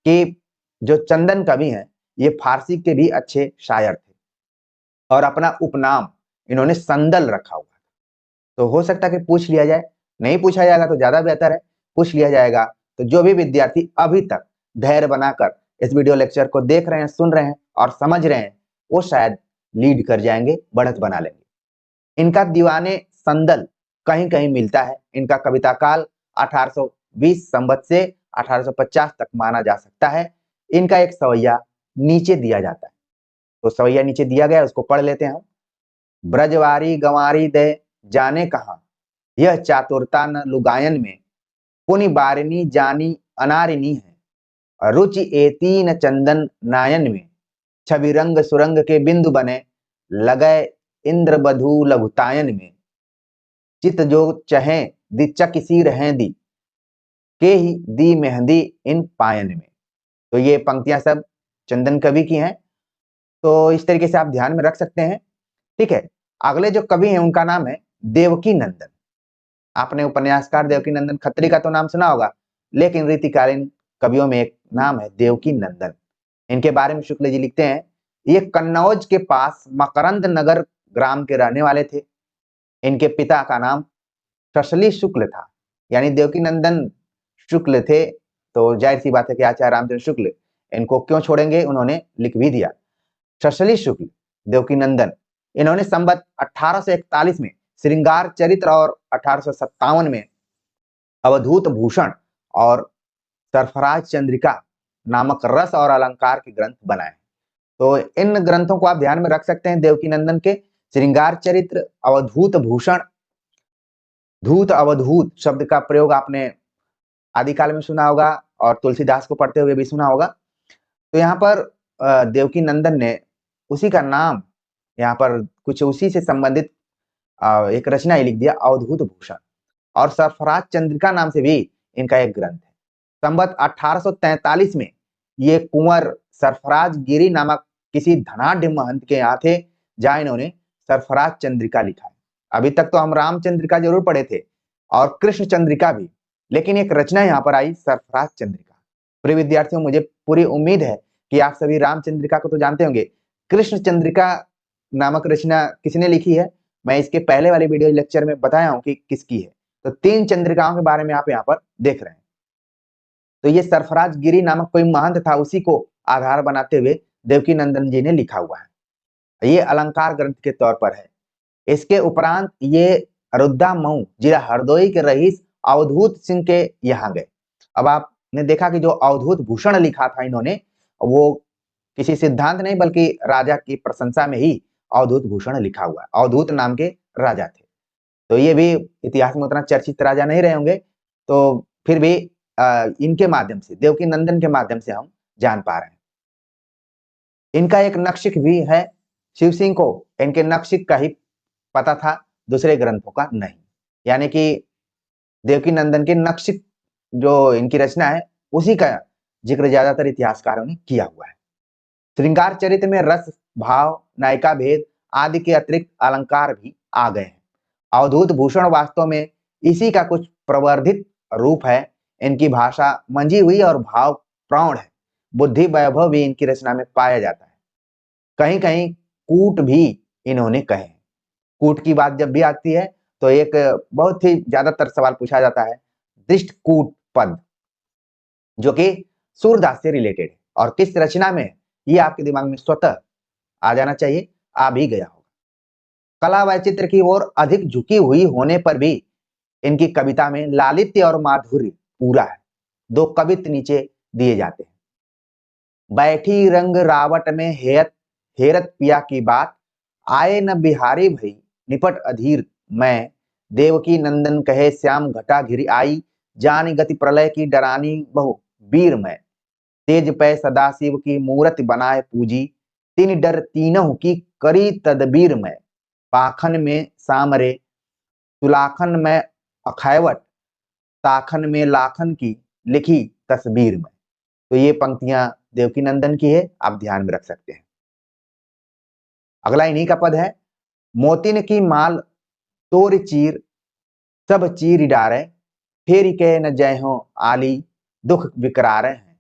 Speaker 1: कि जो चंदन कवि हैं ये फारसी के भी अच्छे शायर थे और अपना उपनाम इन्होंने संदल रखा हुआ। तो हो सकता है कि पूछ लिया जाए, नहीं पूछा जाएगा तो ज्यादा बेहतर है। पूछ लिया जाएगा तो जो भी विद्यार्थी अभी तक धैर्य बनाकर इस वीडियो लेक्चर को देख रहे हैं, सुन रहे हैं और समझ रहे हैं, वो शायद लीड कर जाएंगे, बढ़त बना लेंगे। इनका दीवाने संदल कहीं कहीं मिलता है। इनका कविता काल 1820 संवत से 1850 तक माना जा सकता है। इनका एक सवैया नीचे दिया जाता है, तो सवैया नीचे दिया गया, उसको पढ़ लेते हैं हम। ब्रजवारी गंवारी दे जाने कहा, यह चातुरता न लुगायन में, पुनि बारिनी जानी अनारिनी है, रुचि एती न चंदन नायन में, छवि रंग सुरंग के बिंदु बने, लगे इंद्र बधू लघुतायन में, चित जो चहे दी चक सी रहें दी, के ही दी मेहंदी इन पायन में। तो ये पंक्तियां सब चंदन कवि की हैं। तो इस तरीके से आप ध्यान में रख सकते हैं। ठीक है, अगले जो कवि हैं उनका नाम है देवकी नंदन। आपने उपन्यासकार देवकी नंदन खत्री का तो नाम सुना होगा, लेकिन रीतिकालीन कवियों में एक नाम है देवकी नंदन। इनके बारे में शुक्ल जी लिखते हैं, ये कन्नौज के पास मकरंद नगर ग्राम के रहने वाले थे। इनके पिता का नाम शशली शुक्ल था, यानी देवकीनंदन शुक्ल थे, तो जाहिर सी बात है कि आचार्य रामचंद्र शुक्ल इनको क्यों छोड़ेंगे, उन्होंने लिख भी दिया। शशली शुक्ल देवकीनंदन, इन्होंने संवत 1841 में श्रृंगार चरित्र और 1857 में अवधूत भूषण और सरफराज चंद्रिका नामक रस और अलंकार के ग्रंथ बनाए। तो इन ग्रंथों को आप ध्यान में रख सकते हैं, देवकीनंदन के श्रृंगार चरित्र, अवधूत भूषण। धूत अवधूत शब्द का प्रयोग आपने आदिकाल में सुना होगा और तुलसीदास को पढ़ते हुए भी सुना होगा। तो यहाँ पर देवकीनंदन ने उसी का नाम, यहाँ पर कुछ उसी से संबंधित एक रचना ही लिख दिया, अवधूत भूषण। और सरफराज चंद्रिका नाम से भी इनका एक ग्रंथ है। संवत 1843 में ये कुंवर सरफराज गिरी नामक किसी धनाढ़ महंत के यहाँ थे, जहां इन्होंने सरफराज चंद्रिका लिखा है। अभी तक तो हम रामचंद्रिका जरूर पढ़े थे और कृष्ण चंद्रिका भी, लेकिन एक रचना यहाँ पर आई, सरफराज चंद्रिका। प्रिय विद्यार्थियों, मुझे पूरी उम्मीद है कि आप सभी रामचंद्रिका को तो जानते होंगे। कृष्ण चंद्रिका नामक रचना किसने लिखी है, मैं इसके पहले वाले वीडियो लेक्चर में बताया हूं कि किसकी है। तो 3 चंद्रिकाओं के बारे में आप यहाँ पर देख रहे हैं। तो ये सरफराज गिरी नामक कोई महंत था, उसी को आधार बनाते हुए देवकीनंदन जी ने लिखा हुआ है। ये अलंकार ग्रंथ के तौर पर है। इसके उपरांत ये अयोध्या मऊ जिला हरदोई के रईस अवधूत सिंह के यहाँ गए। अब आपने देखा कि जो अवधूत भूषण लिखा था इन्होंने, वो किसी सिद्धांत नहीं बल्कि राजा की प्रशंसा में ही अवधूत भूषण लिखा हुआ है। अवधूत नाम के राजा थे, तो ये भी इतिहास में उतना चर्चित राजा नहीं रहे होंगे, तो फिर भी इनके माध्यम से, देवकीनंदन के माध्यम से हम जान पा रहे हैं। इनका एक नक्शिक भी है। शिव सिंह को इनके नक्शिक का ही पता था, दूसरे ग्रंथों का नहीं। यानी कि देवकीनंदन के नक्शिक जो इनकी रचना है, उसी का जिक्र ज्यादातर इतिहासकारों ने किया हुआ है। श्रृंगार चरित्र में रस, भाव, नायिका भेद आदि के अतिरिक्त अलंकार भी आ गए हैं। अवधूत भूषण वास्तव में इसी का कुछ प्रवर्धित रूप है। इनकी भाषा मंझी हुई और भाव प्रौढ़ है। बुद्धि वैभव भी इनकी रचना में पाया जाता है। कहीं कहीं कूट भी इन्होंने कहे हैं। कूट की बात जब भी आती है तो एक बहुत ही ज्यादातर सवाल पूछा जाता है, दृष्ट कूट पद, जो कि सूरदास से रिलेटेड है और किस रचना में है, ये आपके दिमाग में स्वतः आ जाना चाहिए, आ भी गया होगा। कला वैचित्र की ओर अधिक झुकी हुई होने पर भी इनकी कविता में लालित्य और माधुर्य पूरा है। 2 कवित्व नीचे दिए जाते हैं। बैठी रंग रावट में हेरत पिया की बात, आए न बिहारी भई निपट अधीर मैं, देवकी नंदन कहे श्याम घटा घिरी आई, जानी गति प्रलय की डरानी बहु वीर मैं, तेज पै सदाशिव की मूरत बनाए पूजी, तीन डर तीनों की करी तदबीर में, पाखन में सामरे सुलाखन में अखैवट, ताखन में लाखन की लिखी तस्वीर में। तो ये पंक्तियां देवकीनंदन की है, आप ध्यान में रख सकते हैं। अगला इन्हीं का पद है, मोतिन की माल तोर चीर सब चीर डारे, फेरी के न जय हो आली दुख विकरारे हैं,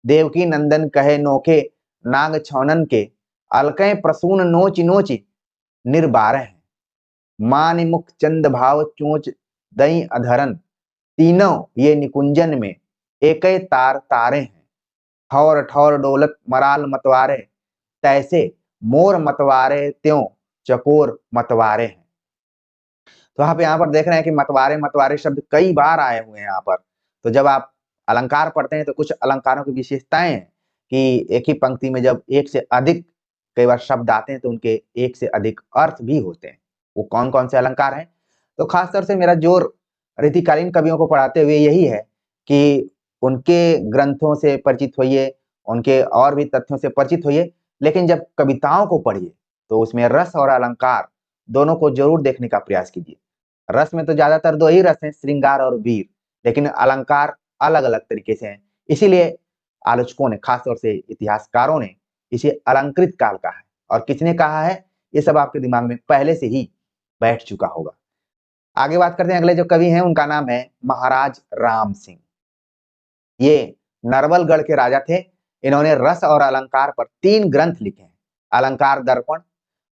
Speaker 1: देवकी नंदन कहे नोखे नाग छौनन के, अलकै प्रसून नोच नोच निर्बार हैं, मान मुख चंद भाव चोच दई अधरन, तीनों ये निकुंजन में एक तार तारे हैं, ठौर ठौर डोलत मराल मतवारे, तैसे मोर मतवारे त्यों चकोर मतवारे हैं। तो आप यहाँ पर देख रहे हैं कि मतवारे मतवारे शब्द कई बार आए हुए हैं यहाँ पर। तो जब आप अलंकार पढ़ते हैं तो कुछ अलंकारों की विशेषताएं हैं कि एक ही पंक्ति में जब एक से अधिक कई बार शब्द आते हैं तो उनके एक से अधिक अर्थ भी होते हैं। वो कौन कौन से अलंकार हैं? तो खासतौर से मेरा जोर रीतिकालीन कवियों को पढ़ाते हुए यही है कि उनके ग्रंथों से परिचित होइए, उनके और भी तथ्यों से परिचित होइए, लेकिन जब कविताओं को पढ़िए तो उसमें रस और अलंकार दोनों को जरूर देखने का प्रयास कीजिए। रस में तो ज्यादातर 2 ही रस हैं, श्रृंगार और वीर, लेकिन अलंकार अलग अलग तरीके से हैं। इसीलिए आलोचकों ने, खासतौर से इतिहासकारों ने, इसे अलंकृत काल कहा है। और किसने कहा है, ये सब आपके दिमाग में पहले से ही बैठ चुका होगा। आगे बात करते हैं, अगले जो कवि हैं उनका नाम है महाराज राम सिंह। ये नरवलगढ़ के राजा थे। इन्होंने रस और अलंकार पर 3 ग्रंथ लिखे हैं। अलंकार दर्पण,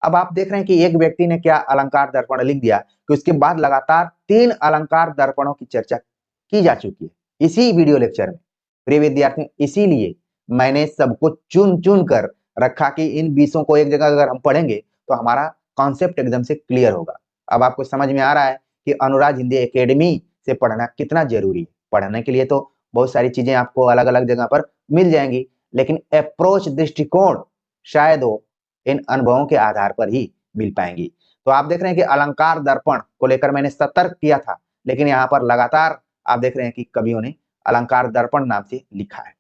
Speaker 1: अब आप देख रहे हैं कि एक व्यक्ति ने क्या अलंकार दर्पण लिख दिया, कि उसके बाद लगातार 3 अलंकार दर्पणों की चर्चा की जा चुकी है इसी वीडियो लेक्चर में। प्रिय विद्यार्थियों, इसीलिए मैंने सबको चुन कर रखा कि इन विषयों को एक जगह अगर हम पढ़ेंगे तो हमारा कॉन्सेप्ट एकदम से क्लियर होगा। अब आपको समझ में आ रहा है कि अनुराग हिंदी एकेडमी से पढ़ना कितना जरूरी है। पढ़ने के लिए तो बहुत सारी चीजें आपको अलग अलग जगह पर मिल जाएंगी, लेकिन अप्रोच, दृष्टिकोण शायद वो इन अनुभवों के आधार पर ही मिल पाएंगी। तो आप देख रहे हैं कि अलंकार दर्पण को लेकर मैंने सतर्क किया था, लेकिन यहाँ पर लगातार आप देख रहे हैं कि कवियों ने अलंकार दर्पण नाम से लिखा है।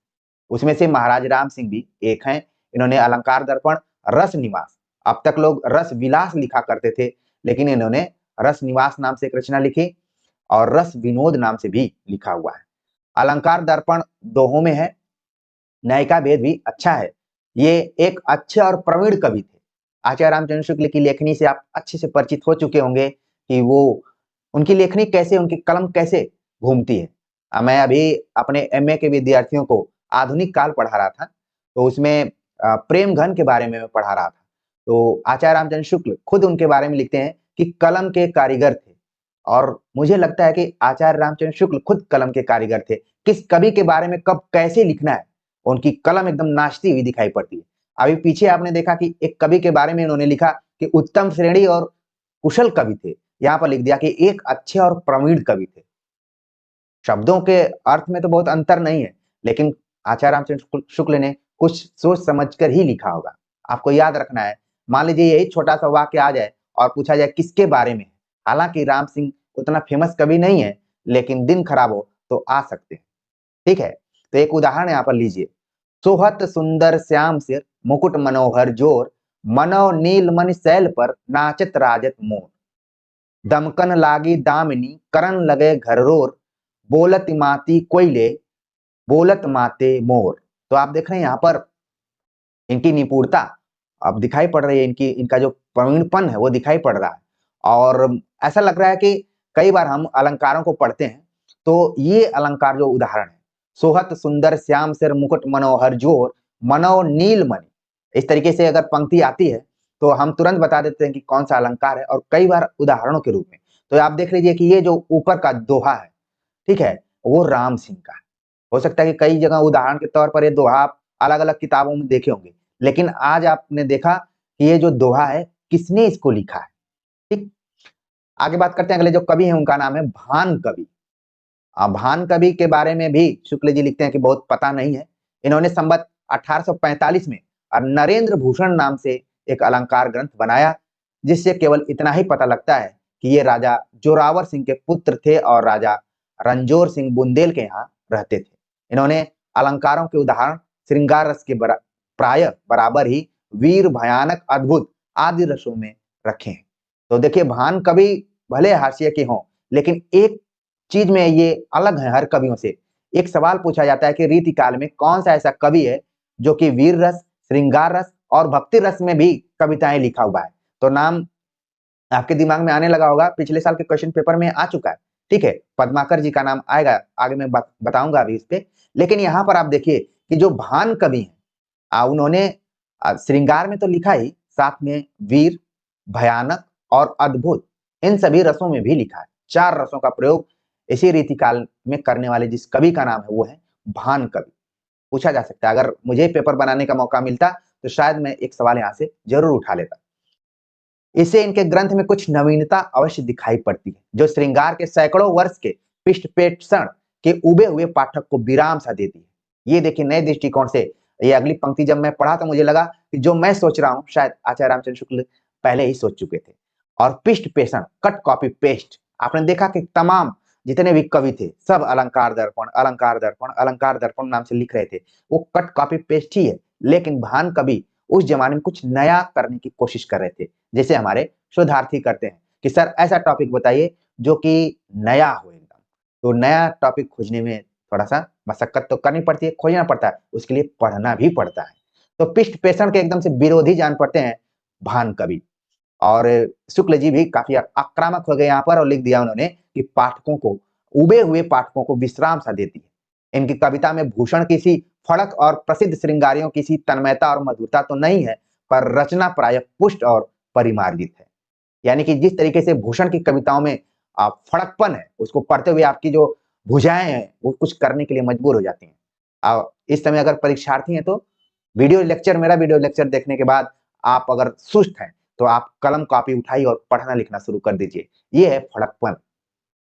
Speaker 1: उसमें से महाराज राम सिंह भी एक हैं। इन्होंने अलंकार दर्पण, रस निवास, अब तक लोग रस विलास लिखा करते थे, लेकिन इन्होंने रस निवास नाम से एक रचना लिखी और रस विनोद नाम से भी लिखा हुआ है। अलंकार दर्पण दोहों में है, नायिका भेद भी अच्छा है। ये एक अच्छे और प्रवीण कवि थे। आचार्य रामचंद्र शुक्ल की लेखनी से आप अच्छे से परिचित हो चुके होंगे कि वो उनकी लेखनी कैसे, उनकी कलम कैसे घूमती है। मैं अभी अपने एमए के विद्यार्थियों को आधुनिक काल पढ़ा रहा था, तो उसमें प्रेम घन के बारे में मैं पढ़ा रहा था। तो आचार्य रामचंद्र शुक्ल खुद उनके बारे में लिखते हैं कि कलम के कारीगर थे, और मुझे लगता है कि आचार्य रामचंद्र शुक्ल खुद कलम के कारीगर थे। किस कवि के बारे में कब कैसे लिखना है, उनकी कलम एकदम नाचती हुई दिखाई पड़ती है। अभी पीछे आपने देखा कि एक कवि के बारे में उन्होंने लिखा कि उत्तम श्रेणी और कुशल कवि थे। यहाँ पर लिख दिया कि एक अच्छे और प्रवीण कवि थे। शब्दों के अर्थ में तो बहुत अंतर नहीं है, लेकिन आचार्य रामचंद्र शुक्ल ने कुछ सोच समझकर ही लिखा होगा। आपको याद रखना है, मान लीजिए यही छोटा सा वाक्य आ जाए और पूछा जाए किसके बारे में, हालांकि राम सिंह उतना फेमस कवि नहीं है, लेकिन दिन खराब हो तो आ सकते हैं। ठीक है, तो एक उदाहरण यहाँ पर लीजिए। सोहत सुंदर श्याम सिर, मुकुट मनोहर जोर, मनो नील मन शैल पर, नाचत राजत मोर, दमकन लागी दामिनी, करन लगे घररोर, बोलत माती कोयले, बोलत माते मोर। तो आप देख रहे हैं यहाँ पर इनकी निपुणता अब दिखाई पड़ रही है, इनका जो प्रवीणपन है वो दिखाई पड़ रहा है। और ऐसा लग रहा है कि कई बार हम अलंकारों को पढ़ते हैं तो ये अलंकार जो उदाहरण है, सोहत सुंदर श्याम सिर, मुकुट मनोहर जोर, मनो नील मणि, इस तरीके से अगर पंक्ति आती है तो हम तुरंत बता देते हैं कि कौन सा अलंकार है, और कई बार उदाहरणों के रूप में। तो आप देख लीजिए कि ये जो ऊपर का दोहा है, ठीक है, वो राम सिंह का है। हो सकता है कि कई जगह उदाहरण के तौर पर ये दोहा आप अलग अलग किताबों में देखे होंगे, लेकिन आज आपने देखा कि ये जो दोहा है किसने इसको लिखा है। ठीक, आगे बात करते हैं। अगले जो कवि हैं उनका नाम है भान कवि। भान कवि के बारे में भी शुक्ल जी लिखते हैं कि बहुत पता नहीं है। इन्होंने संवत 1845 में नरेंद्र भूषण नाम से एक अलंकार ग्रंथ बनाया, जिससे केवल इतना ही पता लगता है कि ये राजा जोरावर सिंह के पुत्र थे और राजा रंजोर सिंह बुंदेल के यहाँ रहते थे। इन्होंने अलंकारों के उदाहरण श्रृंगार रस के प्राय बराबर ही वीर, भयानक, अद्भुत आदि रसों में रखे हैं। तो देखिए, भान कवि भले हाशिए के हों, लेकिन एक चीज में ये अलग है हर कवियों से। एक सवाल पूछा जाता है कि रीति काल में कौन सा ऐसा कवि है जो कि वीर रस, श्रृंगार रस और भक्ति रस में भी कविताएं लिखा हुआ है। तो नाम आपके दिमाग में आने लगा होगा, पिछले साल के क्वेश्चन पेपर में आ चुका है। ठीक है, पद्माकर जी का नाम आएगा, आगे मैं बताऊंगा अभी इस पे। लेकिन यहाँ पर आप देखिए कि जो भान कवि है, उन्होंने श्रृंगार में तो लिखा ही, साथ में वीर, भयानक और अद्भुत, इन सभी रसों में भी लिखा है। 4 रसों का प्रयोग इसी रीति काल में करने वाले जिस कवि का नाम है वो है भान कवि। पूछा जा सकता है, अगर मुझे पेपर बनाने का मौका मिलता तो शायद मैं एक सवाल यहाँ से जरूर उठा लेता। इससे इनके ग्रंथ में कुछ नवीनता अवश्य दिखाई पड़ती है, जो श्रृंगार के सैकड़ों वर्ष के पृष्ठपेषण के उबे हुए पाठक को विराम सा देती है। ये देखिए, नए दृष्टिकोण से ये अगली पंक्ति जब मैं पढ़ा तो मुझे लगा कि जो मैं सोच रहा हूँ शायद आचार्य रामचंद्र शुक्ल पहले ही सोच चुके थे। और पृष्ठपेषण, कट कॉपी पेस्ट, आपने देखा कि तमाम जितने भी कवि थे सब अलंकार दर्पण, अलंकार दर्पण, अलंकार दर्पण नाम से लिख रहे थे। वो कट कॉपी पेस्ट ही है, लेकिन भान कवि उस जमाने में कुछ नया करने की कोशिश कर रहे थे, जैसे हमारे शोधार्थी करते हैं कि सर ऐसा टॉपिक बताइए जो कि नया हो एकदम। तो नया टॉपिक खोजने में थोड़ा सा मशक्कत तो करनी पड़ती है, खोजना पड़ता है, उसके लिए पढ़ना भी पड़ता है। तो पृष्ठपेषण के एकदम से विरोधी जान पड़ते हैं भान कवि। और शुक्ल जी भी काफी आक्रामक हो गए यहाँ पर, और लिख दिया उन्होंने कि पाठकों को, उबे हुए पाठकों को विश्राम सा देती है। इनकी कविता में भूषण किसी फड़क और प्रसिद्ध श्रृंगारियों की सी तन्मयता और मधुरता तो नहीं है, पर रचना प्राय पुष्ट और परिमार्जित है। यानी कि जिस तरीके से भूषण की कविताओं में फड़कपन है, उसको पढ़ते हुए आपकी जो भुजाएं हैं वो कुछ करने के लिए मजबूर हो जाती हैं। इस समय अगर परीक्षार्थी हैं तो मेरा वीडियो लेक्चर देखने के बाद आप अगर सुस्त हैं तो आप कलम कॉपी उठाइए और पढ़ना लिखना शुरू कर दीजिए। ये है फड़कपन,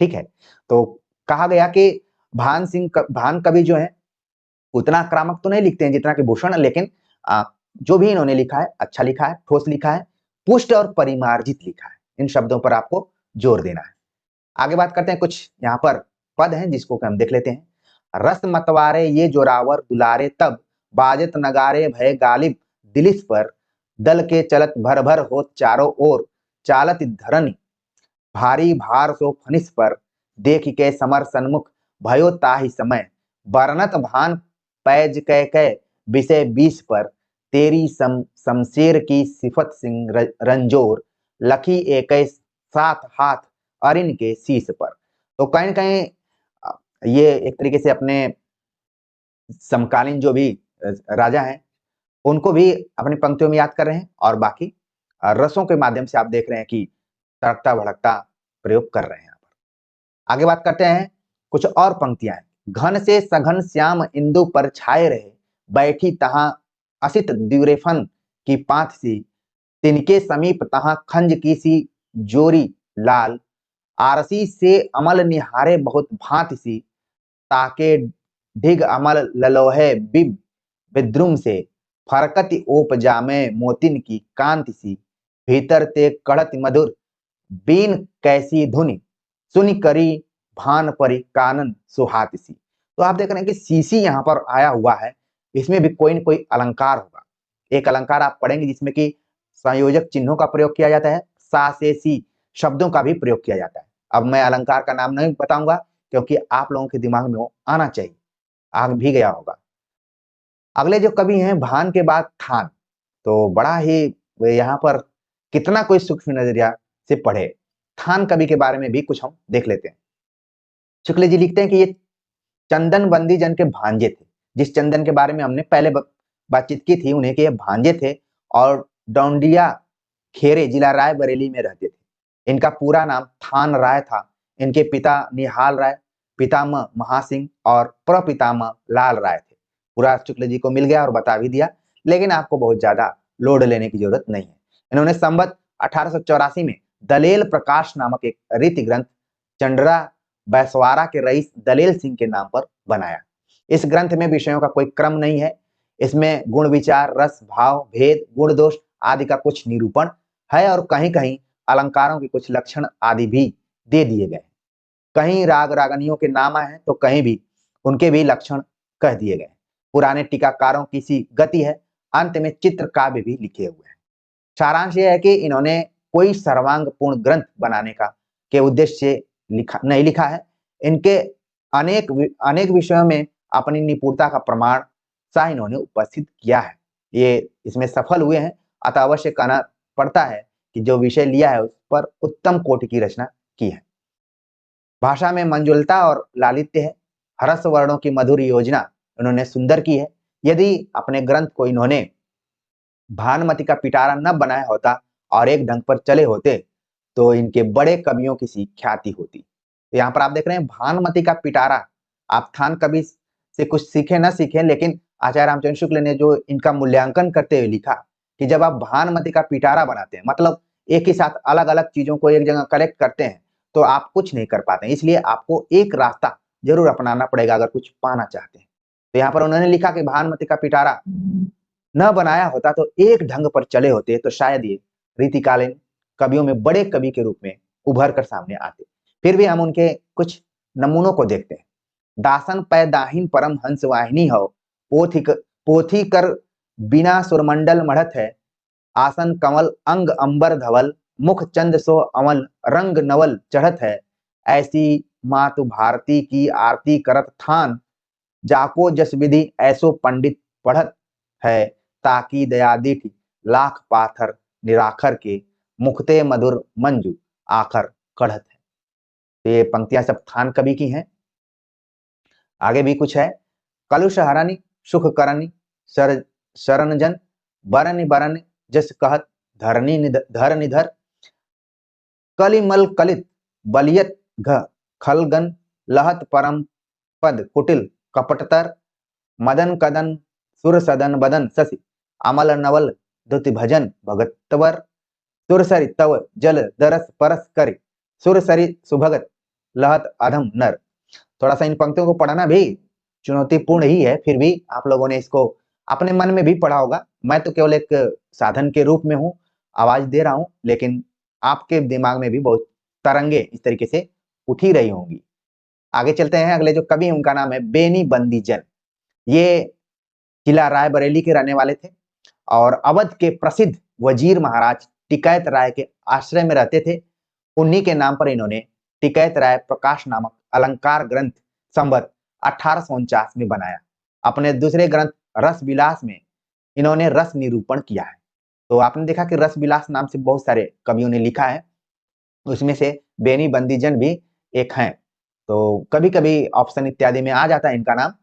Speaker 1: ठीक है। तो कहा गया कि भान कवि जो है उतना आक्रामक तो नहीं लिखते हैं जितना कि भूषण, लेकिन जो भी इन्होंने लिखा है अच्छा लिखा है, ठोस लिखा है, पुष्ट और परिमार्जित लिखा है। इन शब्दों पर आपको जोर देना है। आगे बात करते हैं, कुछ यहाँ पर पद हैं जिसको हम देख लेते हैं। रस मतवारे ये जोरावर दुलारे तब, बाजत नगारे भय गालिब दिलिस पर, दल के चलत भर भर हो चारों ओर, चालत धरनी भारी भार सो फनिस पर, देख के समर सन्मुख भयो ताहि समय, बरनत भान पैज कै विषय 20 पर, तेरी शमशेर की सिफत सिंह रंजोर, लखी एक सात हाथ अरिन के शीश पर। तो कहीं न कहीं ये एक तरीके से अपने समकालीन जो भी राजा हैं उनको भी अपनी पंक्तियों में याद कर रहे हैं और बाकी रसों के माध्यम से आप देख रहे हैं कि तड़कता भड़कता प्रयोग कर रहे हैं यहाँ पर। आगे बात करते हैं, कुछ और पंक्तियां हैं। घन से सघन श्याम इंदु पर छाए रहे, बैठी तहां असित द्युरेफन की पांथ सी, तिनके समीप तहां खंज की सी जोरी लाल, आरसी से अमल निहारे बहुत भांति सी, ताके ढिग अमल ललोहे बिब विद्रुम से, फरकति ओप जामे मोतिन की कांति सी, भीतर ते कड़त मधुर बीन कैसी धुनि, सुनि करी भान परी कानन सुहात सी। तो आप देख रहे हैं कि सीसी यहाँ पर आया हुआ है, इसमें भी कोई न कोई अलंकार होगा। एक अलंकार आप पढ़ेंगे जिसमें कि संयोजक चिन्हों का प्रयोग किया जाता है, सा से सी शब्दों का भी प्रयोग किया जाता है। अब मैं अलंकार का नाम नहीं बताऊंगा क्योंकि आप लोगों के दिमाग में वो आना चाहिए, आ भी गया होगा। अगले जो कवि हैं भान के बाद थान, तो बड़ा ही यहाँ पर कितना कोई सूक्ष्म नजरिया से पढ़े। थान कवि के बारे में भी कुछ हम देख लेते हैं। शुक्ल जी लिखते हैं कि ये चंदन बंदी जन के भांजे थे। जिस चंदन के बारे में हमने पहले बातचीत की थी, उन्हें के ये भांजे थे और डोंडिया खेरे जिला रायबरेली में रहते थे। इनका पूरा नाम थान राय था। इनके पिता निहाल राय, पितामह महासिंह और प्रपितामह लाल राय थे। पूरा शुक्ल जी को मिल गया और बता भी दिया, लेकिन आपको बहुत ज्यादा लोड लेने की जरूरत नहीं है। इन्होंने संवत 1884 में दलेल प्रकाश नामक एक रीति ग्रंथ चंडरा बैसवारा के रईस दलेल सिंह के नाम पर बनाया। इस ग्रंथ में विषयों का कोई क्रम नहीं है। इसमें गुण विचार, रस, भाव, भेद, गुण दोष आदि का कुछ निरूपण है और कहीं कहीं अलंकारों के कुछ लक्षण आदि भी दे दिए गए। कहीं राग रागनियों के नाम आए हैं तो कहीं भी उनके भी लक्षण कह दिए गए। पुराने टीकाकारों की सी गति है। अंत में चित्र काव्य भी लिखे हुए हैं। सारांश यह है कि इन्होंने कोई सर्वांग पूर्ण ग्रंथ बनाने का के उद्देश्य से नहीं लिखा है। इनके अनेक विषयों में अपनी निपुणता का प्रमाण सा इन्होंने उपस्थित किया है। ये इसमें सफल हुए हैं, अतः अवश्य कहना पड़ता है कि जो विषय लिया है उस पर उत्तम कोटि की रचना की है। भाषा में मंजुलता और लालित्य है। हरस वर्णों की मधुर योजना इन्होंने सुंदर की है। यदि अपने ग्रंथ को इन्होंने भानुमति का पिटारा न बनाया होता और एक ढंग पर चले होते तो इनके बड़े कवियों की सी ख्याति होती। तो यहाँ पर आप देख रहे हैं भानुमति का पिटारा। आप थान कवि से कुछ सीखे न सीखे, लेकिन आचार्य रामचंद्र शुक्ल ने जो इनका मूल्यांकन करते हुए लिखा कि जब आप भानुमति का पिटारा बनाते हैं, मतलब एक ही साथ अलग अलग चीजों को एक जगह कलेक्ट करते हैं, तो आप कुछ नहीं कर पाते। इसलिए आपको एक रास्ता जरूर अपनाना पड़ेगा अगर कुछ पाना चाहते हैं। तो यहाँ पर उन्होंने लिखा कि भानुमति का पिटारा न बनाया होता तो एक ढंग पर चले होते तो शायद ये रीतिकालीन कवियों में बड़े कवि के रूप में उभर कर सामने आते। फिर भी हम उनके कुछ नमूनों को देखते हैं। दासन पै दाहिन परम हंस वाहिनी हो, पोथी कर बिना सुरमंडल मढ़त है, आसन कमल अंग अंबर धवल, मुख चंद सो अमल रंग नवल चढ़त है, ऐसी मातु भारती की आरती करत थान, जाको जस विधि ऐसो पंडित पढ़त है, ताकि दया दीठ लाख पाथर निराखर के, मुखते मधुर मंजू आखर कढ़त है। ये पंक्तियां सब थान कवि की हैं। आगे भी कुछ है। कलुष हरनि सुख करनि शरण जन, बरन बरन जस कहत धर निधर, कलिमल कलित बलियत घ खलगन लहत परम पद कुटिल कपटतर मदन कदन सुर सदन बदन शशि अमल नवल धुति भजन भगतवर सुरसरि तव जल दरस परस करि सुरसरि सुभगत लहत अधम नर। थोड़ा सा इन पंक्तियों को पढ़ना भी चुनौतीपूर्ण ही है, फिर भी आप लोगों ने इसको अपने मन में भी पढ़ा होगा। मैं तो केवल एक साधन के रूप में हूँ, आवाज दे रहा हूँ, लेकिन आपके दिमाग में भी बहुत तरंगे इस तरीके से उठ ही रही होंगी। आगे चलते हैं, अगले जो कवि हैं उनका नाम है बेनी बंदी जन। ये किला रायबरेली के रहने वाले थे और अवध के प्रसिद्ध वजीर महाराज टिकैत राय के आश्रय में रहते थे। उन्हीं के नाम पर इन्होंने टिकैत राय प्रकाश नामक अलंकार ग्रंथ संवत 1849 में बनाया। अपने दूसरे ग्रंथ रस विलास में इन्होंने रस निरूपण किया है। तो आपने देखा कि रस विलास नाम से बहुत सारे कवियों ने लिखा है, उसमें से बेनी बंदीजन भी एक हैं। तो कभी कभी ऑप्शन इत्यादि में आ जाता है इनका नाम।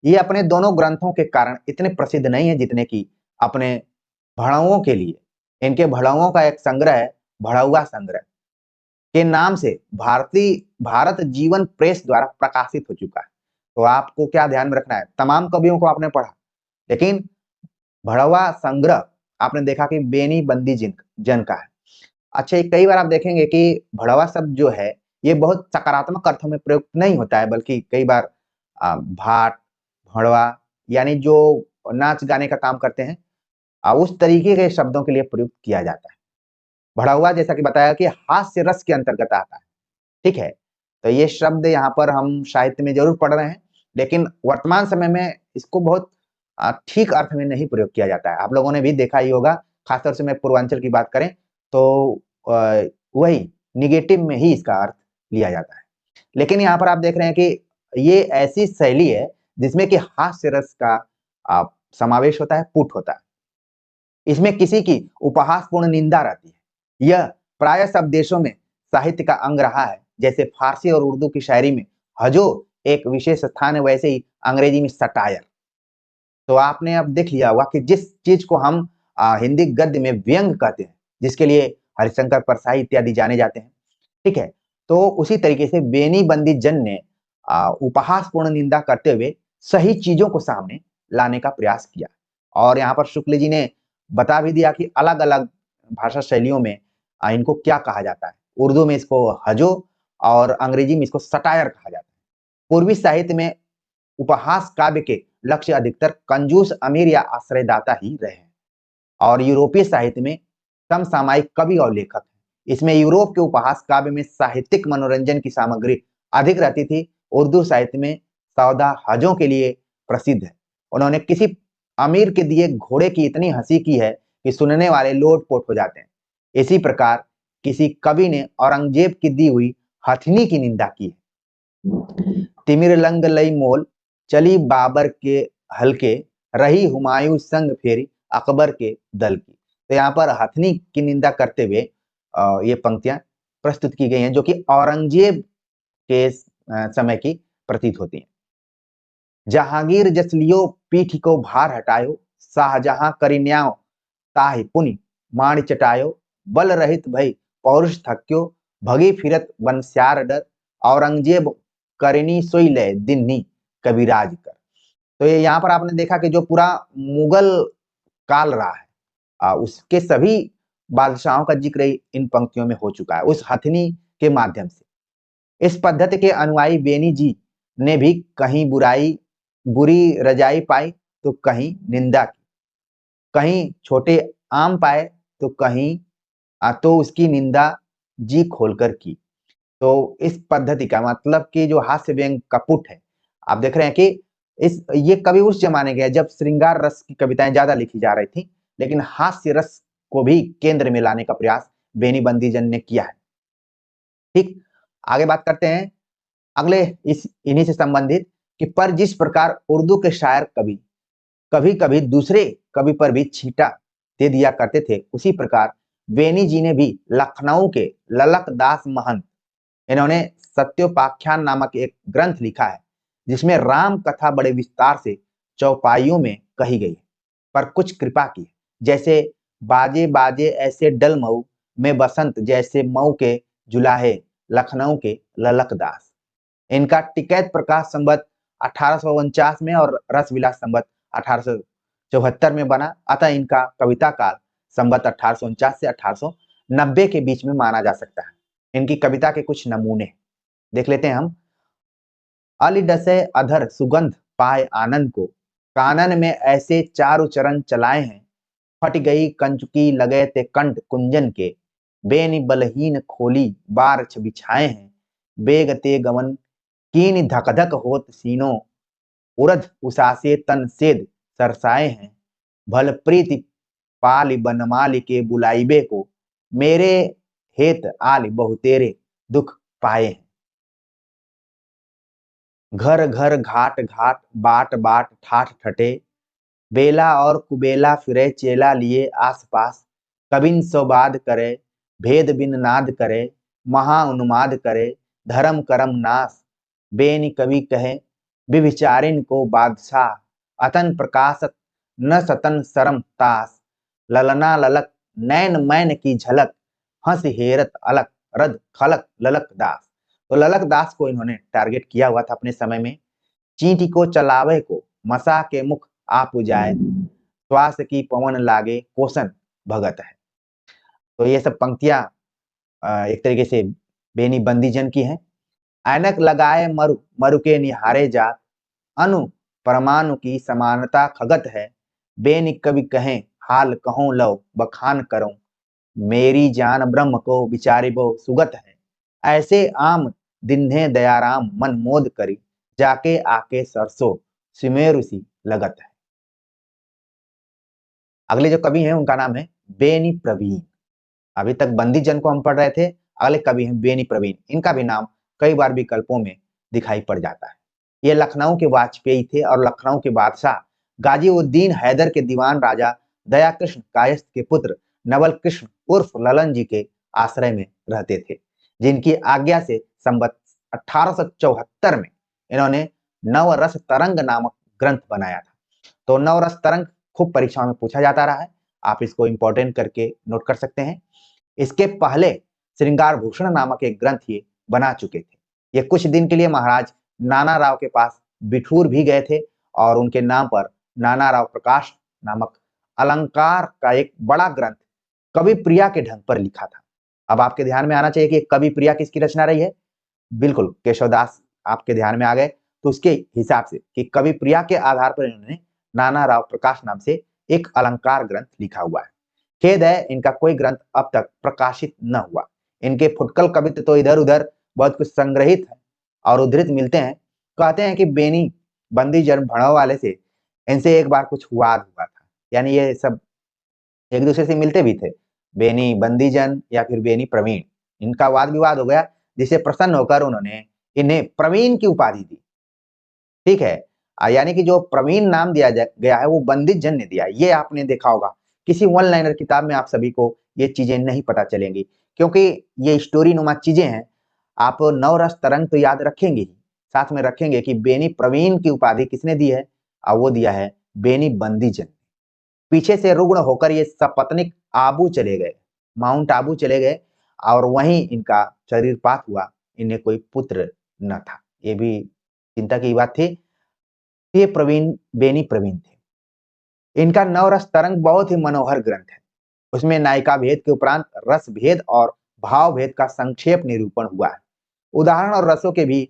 Speaker 1: ये अपने दोनों ग्रंथों के कारण इतने प्रसिद्ध नहीं है जितने कि अपने भड़ाऊओं के लिए। इनके भड़ाऊओं का एक संग्रह है, भड़ाऊआ संग्रह के नाम से भारत जीवन प्रेस द्वारा प्रकाशित हो चुका है। तो आपको क्या ध्यान में रखना है, तमाम कवियों को आपने पढ़ा, लेकिन भड़वा संग्रह आपने देखा कि बेनी बंदी जन का है। अच्छा, कई बार आप देखेंगे कि भड़वा शब्द जो है ये बहुत सकारात्मक अर्थों में प्रयुक्त नहीं होता है, बल्कि कई बार भाट भड़वा यानी जो नाच गाने का काम करते हैं उस तरीके के शब्दों के लिए प्रयुक्त किया जाता है। भड़वा जैसा कि बताया कि हास्य रस के अंतर्गत आता है, ठीक है। तो ये शब्द यहाँ पर हम साहित्य में जरूर पढ़ रहे हैं, लेकिन वर्तमान समय में इसको बहुत ठीक अर्थ में नहीं प्रयोग किया जाता है। आप लोगों ने भी देखा ही होगा, खासतौर से मैं पूर्वांचल की बात करें तो वही निगेटिव में ही इसका अर्थ लिया जाता है। लेकिन यहाँ पर आप देख रहे हैं कि ये ऐसी शैली है जिसमें कि हास्य रस का समावेश होता है, पुट होता है। इसमें किसी की उपहासपूर्ण निंदा रहती है। यह प्राय सब देशों में साहित्य का अंग रहा है। जैसे फारसी और उर्दू की शायरी में हजो एक विशेष स्थान है, वैसे ही अंग्रेजी में सटायर। तो आपने अब देख लिया होगा कि जिस चीज को हम हिंदी गद्य में व्यंग कहते हैं, जिसके लिए हरिशंकर परसाई इत्यादि जाने जाते हैं, ठीक है। तो उसी तरीके से बेनी बंदी जन ने उपहासपूर्ण निंदा करते हुए सही चीजों को सामने लाने का प्रयास किया। और यहाँ पर शुक्ल जी ने बता भी दिया कि अलग अलग भाषा शैलियों में इनको क्या कहा जाता है। उर्दू में इसको हजो और अंग्रेजी में इसको सटायर कहा जाता है। पूर्वी साहित्य में उपहास काव्य के लक्ष्य अधिकतर कंजूस अमीर या आश्रयदाता ही रहे हैं, और यूरोपीय साहित्य में समसामयिक कवि और लेखक हैं। इसमें यूरोप के उपहास काव्य में साहित्यिक मनोरंजन की सामग्री अधिक रहती थी। उर्दू साहित्य में सौदा हजों के लिए प्रसिद्ध है। उन्होंने किसी अमीर के दिए घोड़े की इतनी हंसी की है कि सुनने वाले लोट-पोट हो जाते हैं। इसी प्रकार किसी कवि ने औरंगजेब की दी हुई हथनी की निंदा की है। तिमिर लंग लई मोल चली बाबर के हल्के रही हुमायूं संग फेरी अकबर के दल की। तो यहाँ पर हथनी की निंदा करते हुए ये पंक्तियां प्रस्तुत की गई हैं, जो कि औरंगजेब के समय की प्रतीत होती हैं। जहांगीर जसलियो पीठ को भार हटायो शाहजहां करिन्याओ ताहि पुनि माण चटायो बल रहित भई पौरुष थक्यो भगी फिरत बंस्यार डर औरंगजेब करनी सोई ले दिन्नी कविराज कर। तो ये यहाँ पर आपने देखा कि जो पूरा मुगल काल रहा है उसके सभी बादशाहों का जिक्र इन पंक्तियों में हो चुका है उस हथनी के माध्यम से। इस पद्धति के अनुयायी बेनी जी ने भी कहीं बुरी रजाई पाई तो कहीं निंदा की, कहीं छोटे आम पाए तो कहीं तो उसकी निंदा जी खोलकर की। तो इस पद्धति का मतलब कि जो हास्य व्यंग का पुट है, आप देख रहे हैं कि ये कवि उस जमाने के जब श्रृंगार रस की कविताएं ज्यादा लिखी जा रही थी, लेकिन हास्य रस को भी केंद्र में लाने का प्रयास बेनी बंदीजन ने किया है। ठीक, आगे बात करते हैं अगले इन्हीं से संबंधित कि पर जिस प्रकार उर्दू के शायर कवि कभी कभी दूसरे कवि पर भी छींटा दे दिया करते थे, उसी प्रकार बेनी जी ने भी लखनऊ के ललक दास महंत, इन्होंने सत्योपाख्यान नामक एक ग्रंथ लिखा है जिसमें राम कथा बड़े विस्तार से चौपाइयों में कही गई है, पर कुछ कृपा की। जैसे बाजे बाजे ऐसे डल मऊ में बसंत जैसे मऊ के जुलाहे लखनऊ के ललक दास। इनका टिकैत प्रकाश संवत 1849 में और रस विलास संवत 1874 में बना, अतः इनका कविता काल संवत 1849 से 1890 के बीच में माना जा सकता है। इनकी कविता के कुछ नमूने देख लेते हैं हम। अली डसे अधर सुगंध पाए आनंद को, कानन में ऐसे चारु चरण चलाए हैं, फट गई कंचुकी लगे ते कंठ कुंजन के, बेनि बलहीन खोली बार बिछाए हैं, बेग ते गमन कीन धक धक होत सीनो, उरध उसासे तन सेद सरसाए हैं, भल प्रीति पाली बनमाली के बुलाइबे को, मेरे हेत आली बहुतेरे दुख पाए हैं। घर घर घाट घाट बाट बाट ठाठ ठटे, बेला और कुबेला फिरे चेला लिए आस पास, कबिन सौबाद करे भेद बिन नाद करे, महा उन्माद करे धर्म करम नाश, बेनि कवि कहे विविचारिन को बादशाह, अतन प्रकाशत न सतन शरम तास, ललना ललक नैन मैन की झलक, हंस हेरत अलक रद खलक ललक दास। तो ललक दास को इन्होंने टारगेट किया हुआ था अपने समय में। चींटी को चलावे को मसा के मुख आप जाए, श्वास की पवन लागे कोसन भगत है। तो ये सब पंक्तियां एक तरीके से बेनी बंदीजन की हैं। ऐनक लगाए मरु मरु के निहारे जात, अनु परमाणु की समानता खगत है, बेनि कवि कहें हाल कहो लो बखान करो, मेरी जान ब्रह्म को विचारिबो सुगत है, ऐसे आम दिन्हे दयाराम मन मोद करी, जाके आके सरसो सिमेरु सी लगत है। अगले जो कवि हैं उनका नाम है बेनी प्रवीण। अभी तक बंदीजन को हम पढ़ रहे थे, अगले कवि हैं बेनी प्रवीण। इनका भी नाम कई बार विकल्पों में दिखाई पड़ जाता है। ये लखनऊ के वाजपेयी थे और लखनऊ के बादशाह गाजीउद्दीन हैदर के दीवान राजा दया कृष्ण कायस्थ के पुत्र नवल कृष्ण उर्फ ललन जी के आश्रय में रहते थे, जिनकी आज्ञा से संवत 1874 में इन्होंने नवरस तरंग नामक ग्रंथ बनाया था। तो नवरस तरंग खूब परीक्षाओं में पूछा जाता रहा है, आप इसको इंपॉर्टेंट करके नोट कर सकते हैं। इसके पहले श्रृंगार भूषण नामक एक ग्रंथ ये बना चुके थे। ये कुछ दिन के लिए महाराज नाना राव के पास बिठूर भी गए थे और उनके नाम पर नाना राव प्रकाश नामक अलंकार का एक बड़ा ग्रंथ कवि प्रिया के ढंग पर लिखा था। अब आपके ध्यान में आना चाहिए कि कवि प्रिया किसकी रचना रही है। बिल्कुल केशवदास आपके ध्यान में आ गए। तो उसके हिसाब से कि कवि प्रिया के आधार पर इन्होंने नाना राव प्रकाश नाम से एक अलंकार ग्रंथ लिखा हुआ है। खेद है इनका कोई ग्रंथ अब तक प्रकाशित न हुआ। इनके फुटकल कवित्व तो इधर उधर बहुत कुछ संग्रहित है और उद्धृत मिलते हैं। कहते हैं कि बेनी बंदीजन भड़व वाले से इनसे एक बार कुछ वाद हुआ था, यानी ये सब एक दूसरे से मिलते भी थे, बेनी बंदीजन या फिर बेनी प्रवीण। इनका वाद विवाद हो गया, जिसे प्रसन्न होकर उन्होंने इन्हें प्रवीण की उपाधि दी। ठीक है, यानी कि जो प्रवीण नाम दिया गया है वो बंदीजन ने दिया। ये आपने देखा होगा किसी वन लाइनर किताब में, आप सभी को ये चीजें नहीं पता चलेंगी क्योंकि ये स्टोरी नुमा चीजें हैं। आप नवरस तरंग तो याद रखेंगे ही, साथ में रखेंगे कि बेनी प्रवीण की उपाधि किसने दी है, और वो दिया है बेनी बंदीजन। पीछे से रुग्ण होकर ये सपत्निक आबू चले गए, माउंट आबू चले गए और वहीं इनका शरीरपात हुआ। इन्हें कोई पुत्र न था, ये भी चिंता की बात थी। ये प्रवीण बेनी प्रवीण थे। इनका नवरस तरंग बहुत ही मनोहर ग्रंथ है। उसमें नायिका भेद के उपरांत रस भेद और भाव भेद का संक्षेप निरूपण हुआ है। उदाहरण और रसों के भी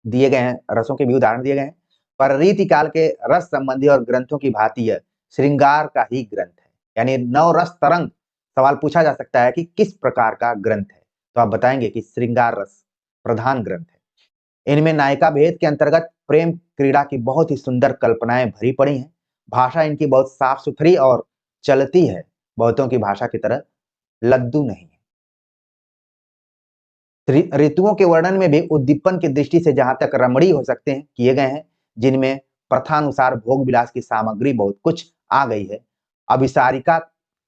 Speaker 1: दिए गए हैं, रसों के भी उदाहरण दिए गए हैं। पर रीतिकाल के रस संबंधी और ग्रंथों की भांति यह श्रृंगार का ही ग्रंथ है। यानी नवरस तरंग सवाल पूछा जा सकता है कि किस प्रकार का ग्रंथ है, तो आप बताएंगे कि श्रृंगार रस प्रधान ग्रंथ है। इनमें नायिका भेद के अंतर्गत प्रेम क्रीड़ा की बहुत ही सुंदर कल्पनाएं भरी पड़ी हैं। भाषा इनकी बहुत साफ सुथरी और चलती है, बहुतों की भाषा की तरह लद्दू नहीं है। ऋतुओं के वर्णन में भी उद्दीपन की दृष्टि से जहां तक रमणीय हो सकते हैं किए गए हैं, जिनमें प्रथानुसार भोग विलास की सामग्री बहुत कुछ आ गई है। अभिसारिका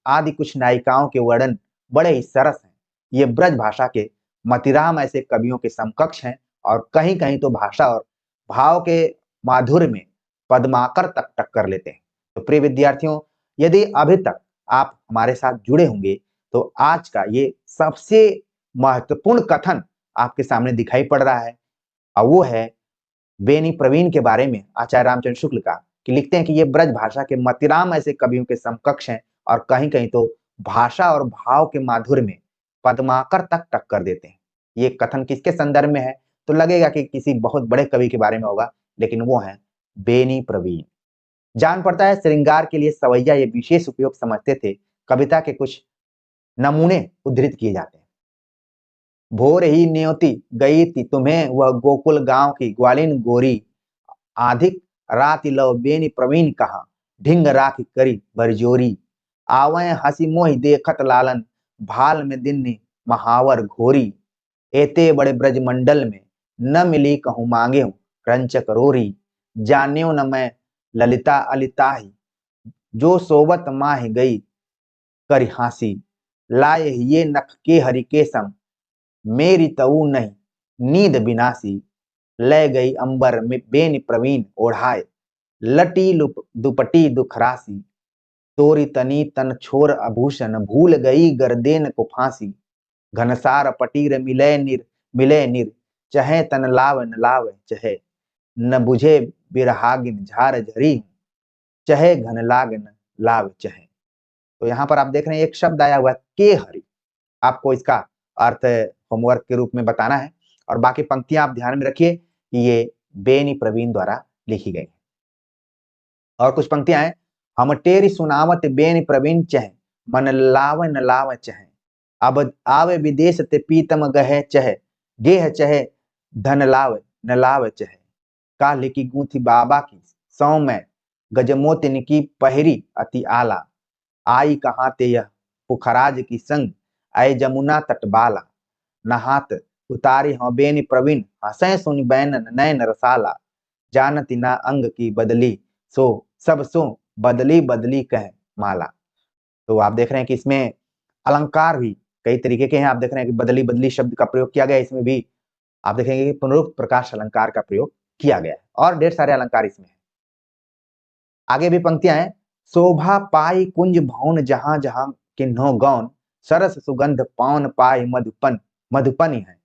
Speaker 1: आदि कुछ नायिकाओं के वर्णन बड़े ही सरस हैं। ये ब्रज भाषा के मतिराम ऐसे कवियों के समकक्ष हैं और कहीं कहीं तो भाषा और भाव के माधुर्य में पद्माकर तक टक्कर लेते हैं। तो प्रिय विद्यार्थियों, यदि अभी तक आप हमारे साथ जुड़े होंगे तो आज का ये सबसे महत्वपूर्ण कथन आपके सामने दिखाई पड़ रहा है, और वो है बेनी प्रवीण के बारे में आचार्य रामचंद्र शुक्ल का, कि लिखते हैं कि ये ब्रज भाषा के मतिराम ऐसे कवियों के समकक्ष हैं, और कहीं कहीं तो भाषा और भाव के माधुर्य में पद्माकर तक टक्कर देते हैं। ये कथन किसके संदर्भ में है? तो लगेगा कि किसी बहुत बड़े कवि के बारे में होगा, लेकिन वो है बेनी प्रवीण। जान पड़ता है श्रृंगार के लिए सवैया ये विशेष उपयोग समझते थे। कविता के कुछ नमूने उद्धृत किए जाते हैं। भोर ही न्योती गई थी तुम्हें वह गोकुल गांव की ग्वालिन गोरी, आधिक राति लव बेनी प्रवीण कहा, ढिंग राख करी बरजोरी, आवे हसी मोहि देखत लालन, भाल में दिन महावर घोरी, एते बड़े ब्रज मंडल में न मिली कहूँ मांगे हूँ रंचक रोरी, जान्यो न मैं ललिता अलिताही, जो सोबत माह गई करी हासी, लाए ये नख के हरि के सम, मेरी तऊ नहीं नींद बिनासी, ले गई अंबर में बेन प्रवीण ओढ़ाए, लटी दुपटी दुखरासी, तोरी तनी तन छोर आभूषण, भूल गई गर्देन को फांसी, घनसार पटीर मिले निर, चहे तन लाव न लाव चहे, न बुझे बिरहागिन झार झरी, चहे घन लाग न लाव चहे। तो यहाँ पर आप देख रहे हैं एक शब्द आया हुआ है के हरि, आपको इसका अर्थ होमवर्क के रूप में बताना है, और बाकी पंक्तियां आप ध्यान में रखिए कि ये बेनी प्रवीण द्वारा लिखी गई। और कुछ पंक्तियां हैं, हम टेरी सुनावत बेनी प्रवीण चह, मन लाव न लाव चह, अब आवे विदेश ते पीतम गहे चह, गेह चहे धन लाव न लाव चह, काली की गूंथी बाबा की सौ में, गजमोतिन की पहरी अति आला, आई कहाँ ते यह पुखराज की संग, आए जमुना तटबाला, नहात उतारी हो बेनी प्रवीण, हंसे सुन बैन नैन रसाला, जानती ना अंग की बदली, सो सब सो बदली बदली कह माला। तो आप देख रहे हैं कि इसमें अलंकार भी कई तरीके के हैं। आप देख रहे हैं कि बदली बदली शब्द का प्रयोग किया गया है, इसमें भी आप देखेंगे कि पुनरुक्त प्रकाश अलंकार का प्रयोग किया गया है, और ढेर सारे अलंकार इसमें है। आगे भी पंक्तियां हैं, शोभा पाई कुंज भवन जहां जहां किन्हो गौन, सरस सुगंध पावन पाई मधुपन है,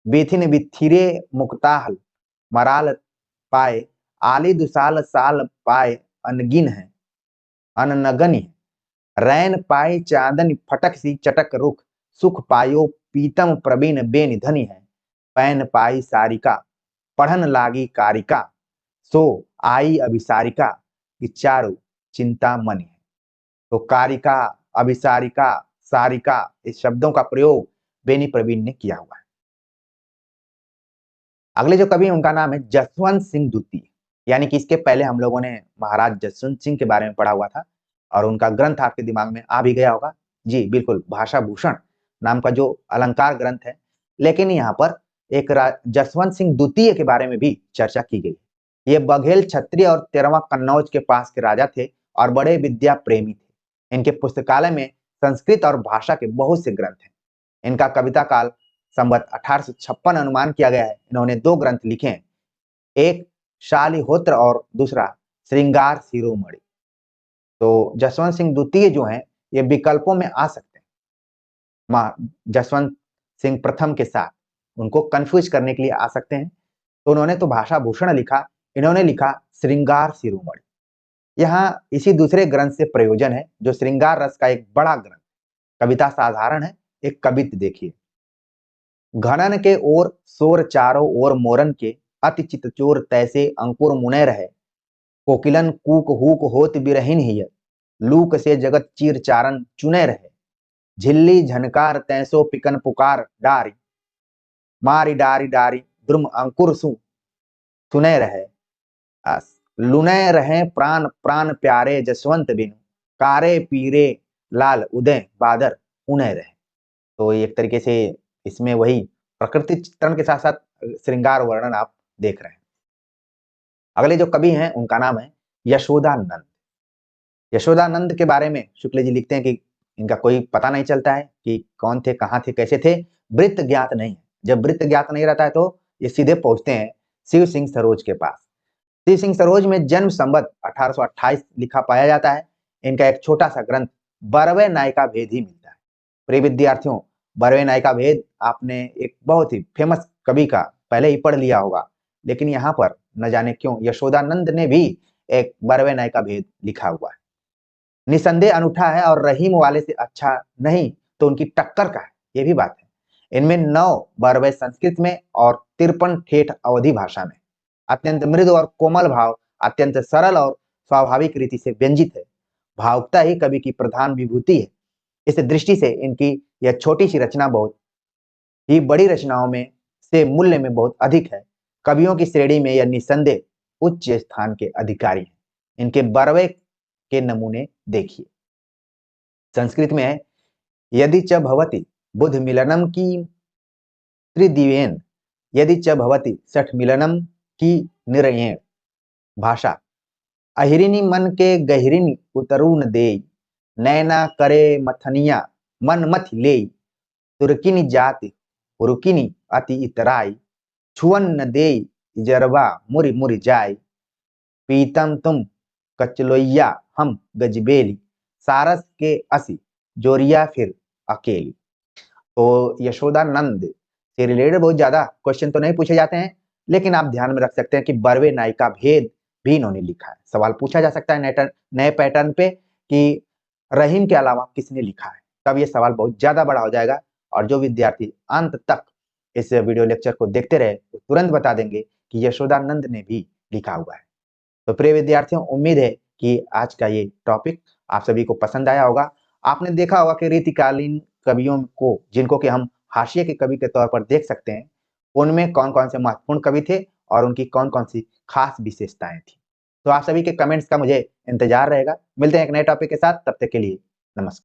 Speaker 1: बेथिन बिथिरे मुक्ताहल, मराल पाए आली दुसाल साल पाए अनगिन है, अननगन है, रैन पाई चांदन फटक सी चटक रुख, सुख पायो पीतम प्रवीण बेन धनी है, पैन पाई सारिका पढ़न लागी कारिका, सो आई अभिसारिका कि चारु चिंता मन है। तो कारिका, अभिसारिका, सारिका, इस शब्दों का प्रयोग बेनी प्रवीण ने किया हुआ है। अगले जो कवि उनका नाम है जसवंत सिंह द्वितीय, यानी कि इसके पहले हम लोगों ने महाराज जसवंत सिंह के बारे में पढ़ा हुआ था, और उनका ग्रंथ आपके दिमाग में आ भी गया होगा। जी बिल्कुल, भाषा भूषण नाम का जो अलंकार ग्रंथ है। लेकिन यहाँ पर एक जसवंत सिंह द्वितीय के बारे में भी चर्चा की गई। ये बघेल क्षत्रिय और 13वां कन्नौज के पास के राजा थे, और बड़े विद्या प्रेमी थे। इनके पुस्तकालय में संस्कृत और भाषा के बहुत से ग्रंथ हैं। इनका कविता काल संवत 1856 अनुमान किया गया है। इन्होंने 2 ग्रंथ लिखे हैं, एक शालिहोत्र और दूसरा श्रृंगार शिरोमणि। तो जसवंत सिंह द्वितीय जो हैं, ये विकल्पों में आ सकते हैं, जसवंत सिंह प्रथम के साथ उनको कंफ्यूज करने के लिए आ सकते हैं। तो उन्होंने तो भाषा भूषण लिखा, इन्होंने लिखा श्रृंगार शिरोमणि। यहाँ इसी दूसरे ग्रंथ से प्रयोजन है, जो श्रृंगार रस का एक बड़ा ग्रंथ। कविता साधारण है, एक कवित्त देखिए। घनन के ओर सोर चारों ओर मोरन के, अति चित चोर तैसे अंकुर मुने रहे, कोकिलन कूक हुक होत बिरहिन हिय, लूक से जगत चीर चारन चुने रहे, झिल्ली झनकार तैसो पिकन पुकार डारी, मारी डारी डारी द्रुम अंकुर सुने रहे, लुने रहे प्राण प्राण प्यारे जसवंत बिनु, कारे पीरे लाल उदय बादर उन्हें रहे। तो एक तरीके से इसमें वही प्रकृति चित्रण के साथ साथ श्रृंगार वर्णन आप देख रहे हैं। अगले जो कवि हैं उनका नाम है यशोदानंद। यशोदानंद के बारे में शुक्ल जी लिखते हैं कि इनका कोई पता नहीं चलता है कि कौन थे, कहाँ थे, कैसे थे, वृत्त ज्ञात नहीं है। जब वृत्त ज्ञात नहीं रहता है तो ये सीधे पहुंचते हैं शिव सिंह सरोज के पास। शिव सिंह सरोज में जन्म संवत 1828 लिखा पाया जाता है। इनका एक छोटा सा ग्रंथ 12वें नायिका भेद ही मिलता है। प्रिय विद्यार्थियों, बरवे नायिका भेद आपने एक बहुत ही फेमस कवि का पहले ही पढ़ लिया होगा, लेकिन यहाँ पर न जाने क्यों यशोदानंद ने भी एक बरवे नायिका भेद लिखा हुआ है। निसंदेह अनूठा है और रहीम वाले से अच्छा नहीं तो उनकी टक्कर का है, ये भी बात है। इनमें 9 बरवे संस्कृत में और 53 ठेठ अवधी भाषा में। अत्यंत मृदु और कोमल भाव अत्यंत सरल और स्वाभाविक रीति से व्यंजित है। भावुकता ही कवि की प्रधान विभूति है। इस दृष्टि से इनकी यह छोटी सी रचना बहुत ही बड़ी रचनाओं में से मूल्य में बहुत अधिक है। कवियों की श्रेणी में यह निसंदेह उच्च स्थान के अधिकारी हैं। इनके बरवे के नमूने देखिए। संस्कृत में है, यदि च भवति बुध मिलनम की त्रिदिवेन, यदि च भवति सठ मिलनम की निरयेण। भाषा, अहिरिनी मन के गहिरिनी उतरून देई, नैना करे मथनिया मन मथ लेई, तुर्किनी जाति रुकिनी अति इतराई, छुअन न देई जरवा मुरि मुरि जाय, पीतम तुम कचलोइया हम गजबेली, सारस के असी जोरिया फिर अकेली। तो यशोदानंद से रिलेटेड बहुत ज्यादा क्वेश्चन तो नहीं पूछे जाते हैं, लेकिन आप ध्यान में रख सकते हैं कि बरवे नायिका भेद भी इन्होंने लिखा है। सवाल पूछा जा सकता है नए पैटर्न पे कि रहीम के अलावा किसने लिखा है, तब ये सवाल बहुत ज्यादा बड़ा हो जाएगा और जो विद्यार्थी अंत तक इस वीडियो लेक्चर को देखते रहे वो तुरंत बता देंगे कि यशोदानंद ने भी लिखा हुआ है। तो प्रिय विद्यार्थियों, उम्मीद है कि आज का ये टॉपिक आप सभी को पसंद आया होगा। आपने देखा होगा कि रीतिकालीन कवियों को, जिनको कि हम हाशिए के कवि के तौर पर देख सकते हैं, उनमें कौन कौन से महत्वपूर्ण कवि थे और उनकी कौन कौन सी खास विशेषताएं थी। तो आप सभी के कमेंट्स का मुझे इंतजार रहेगा। मिलते हैं एक नए टॉपिक के साथ, तब तक के लिए नमस्कार।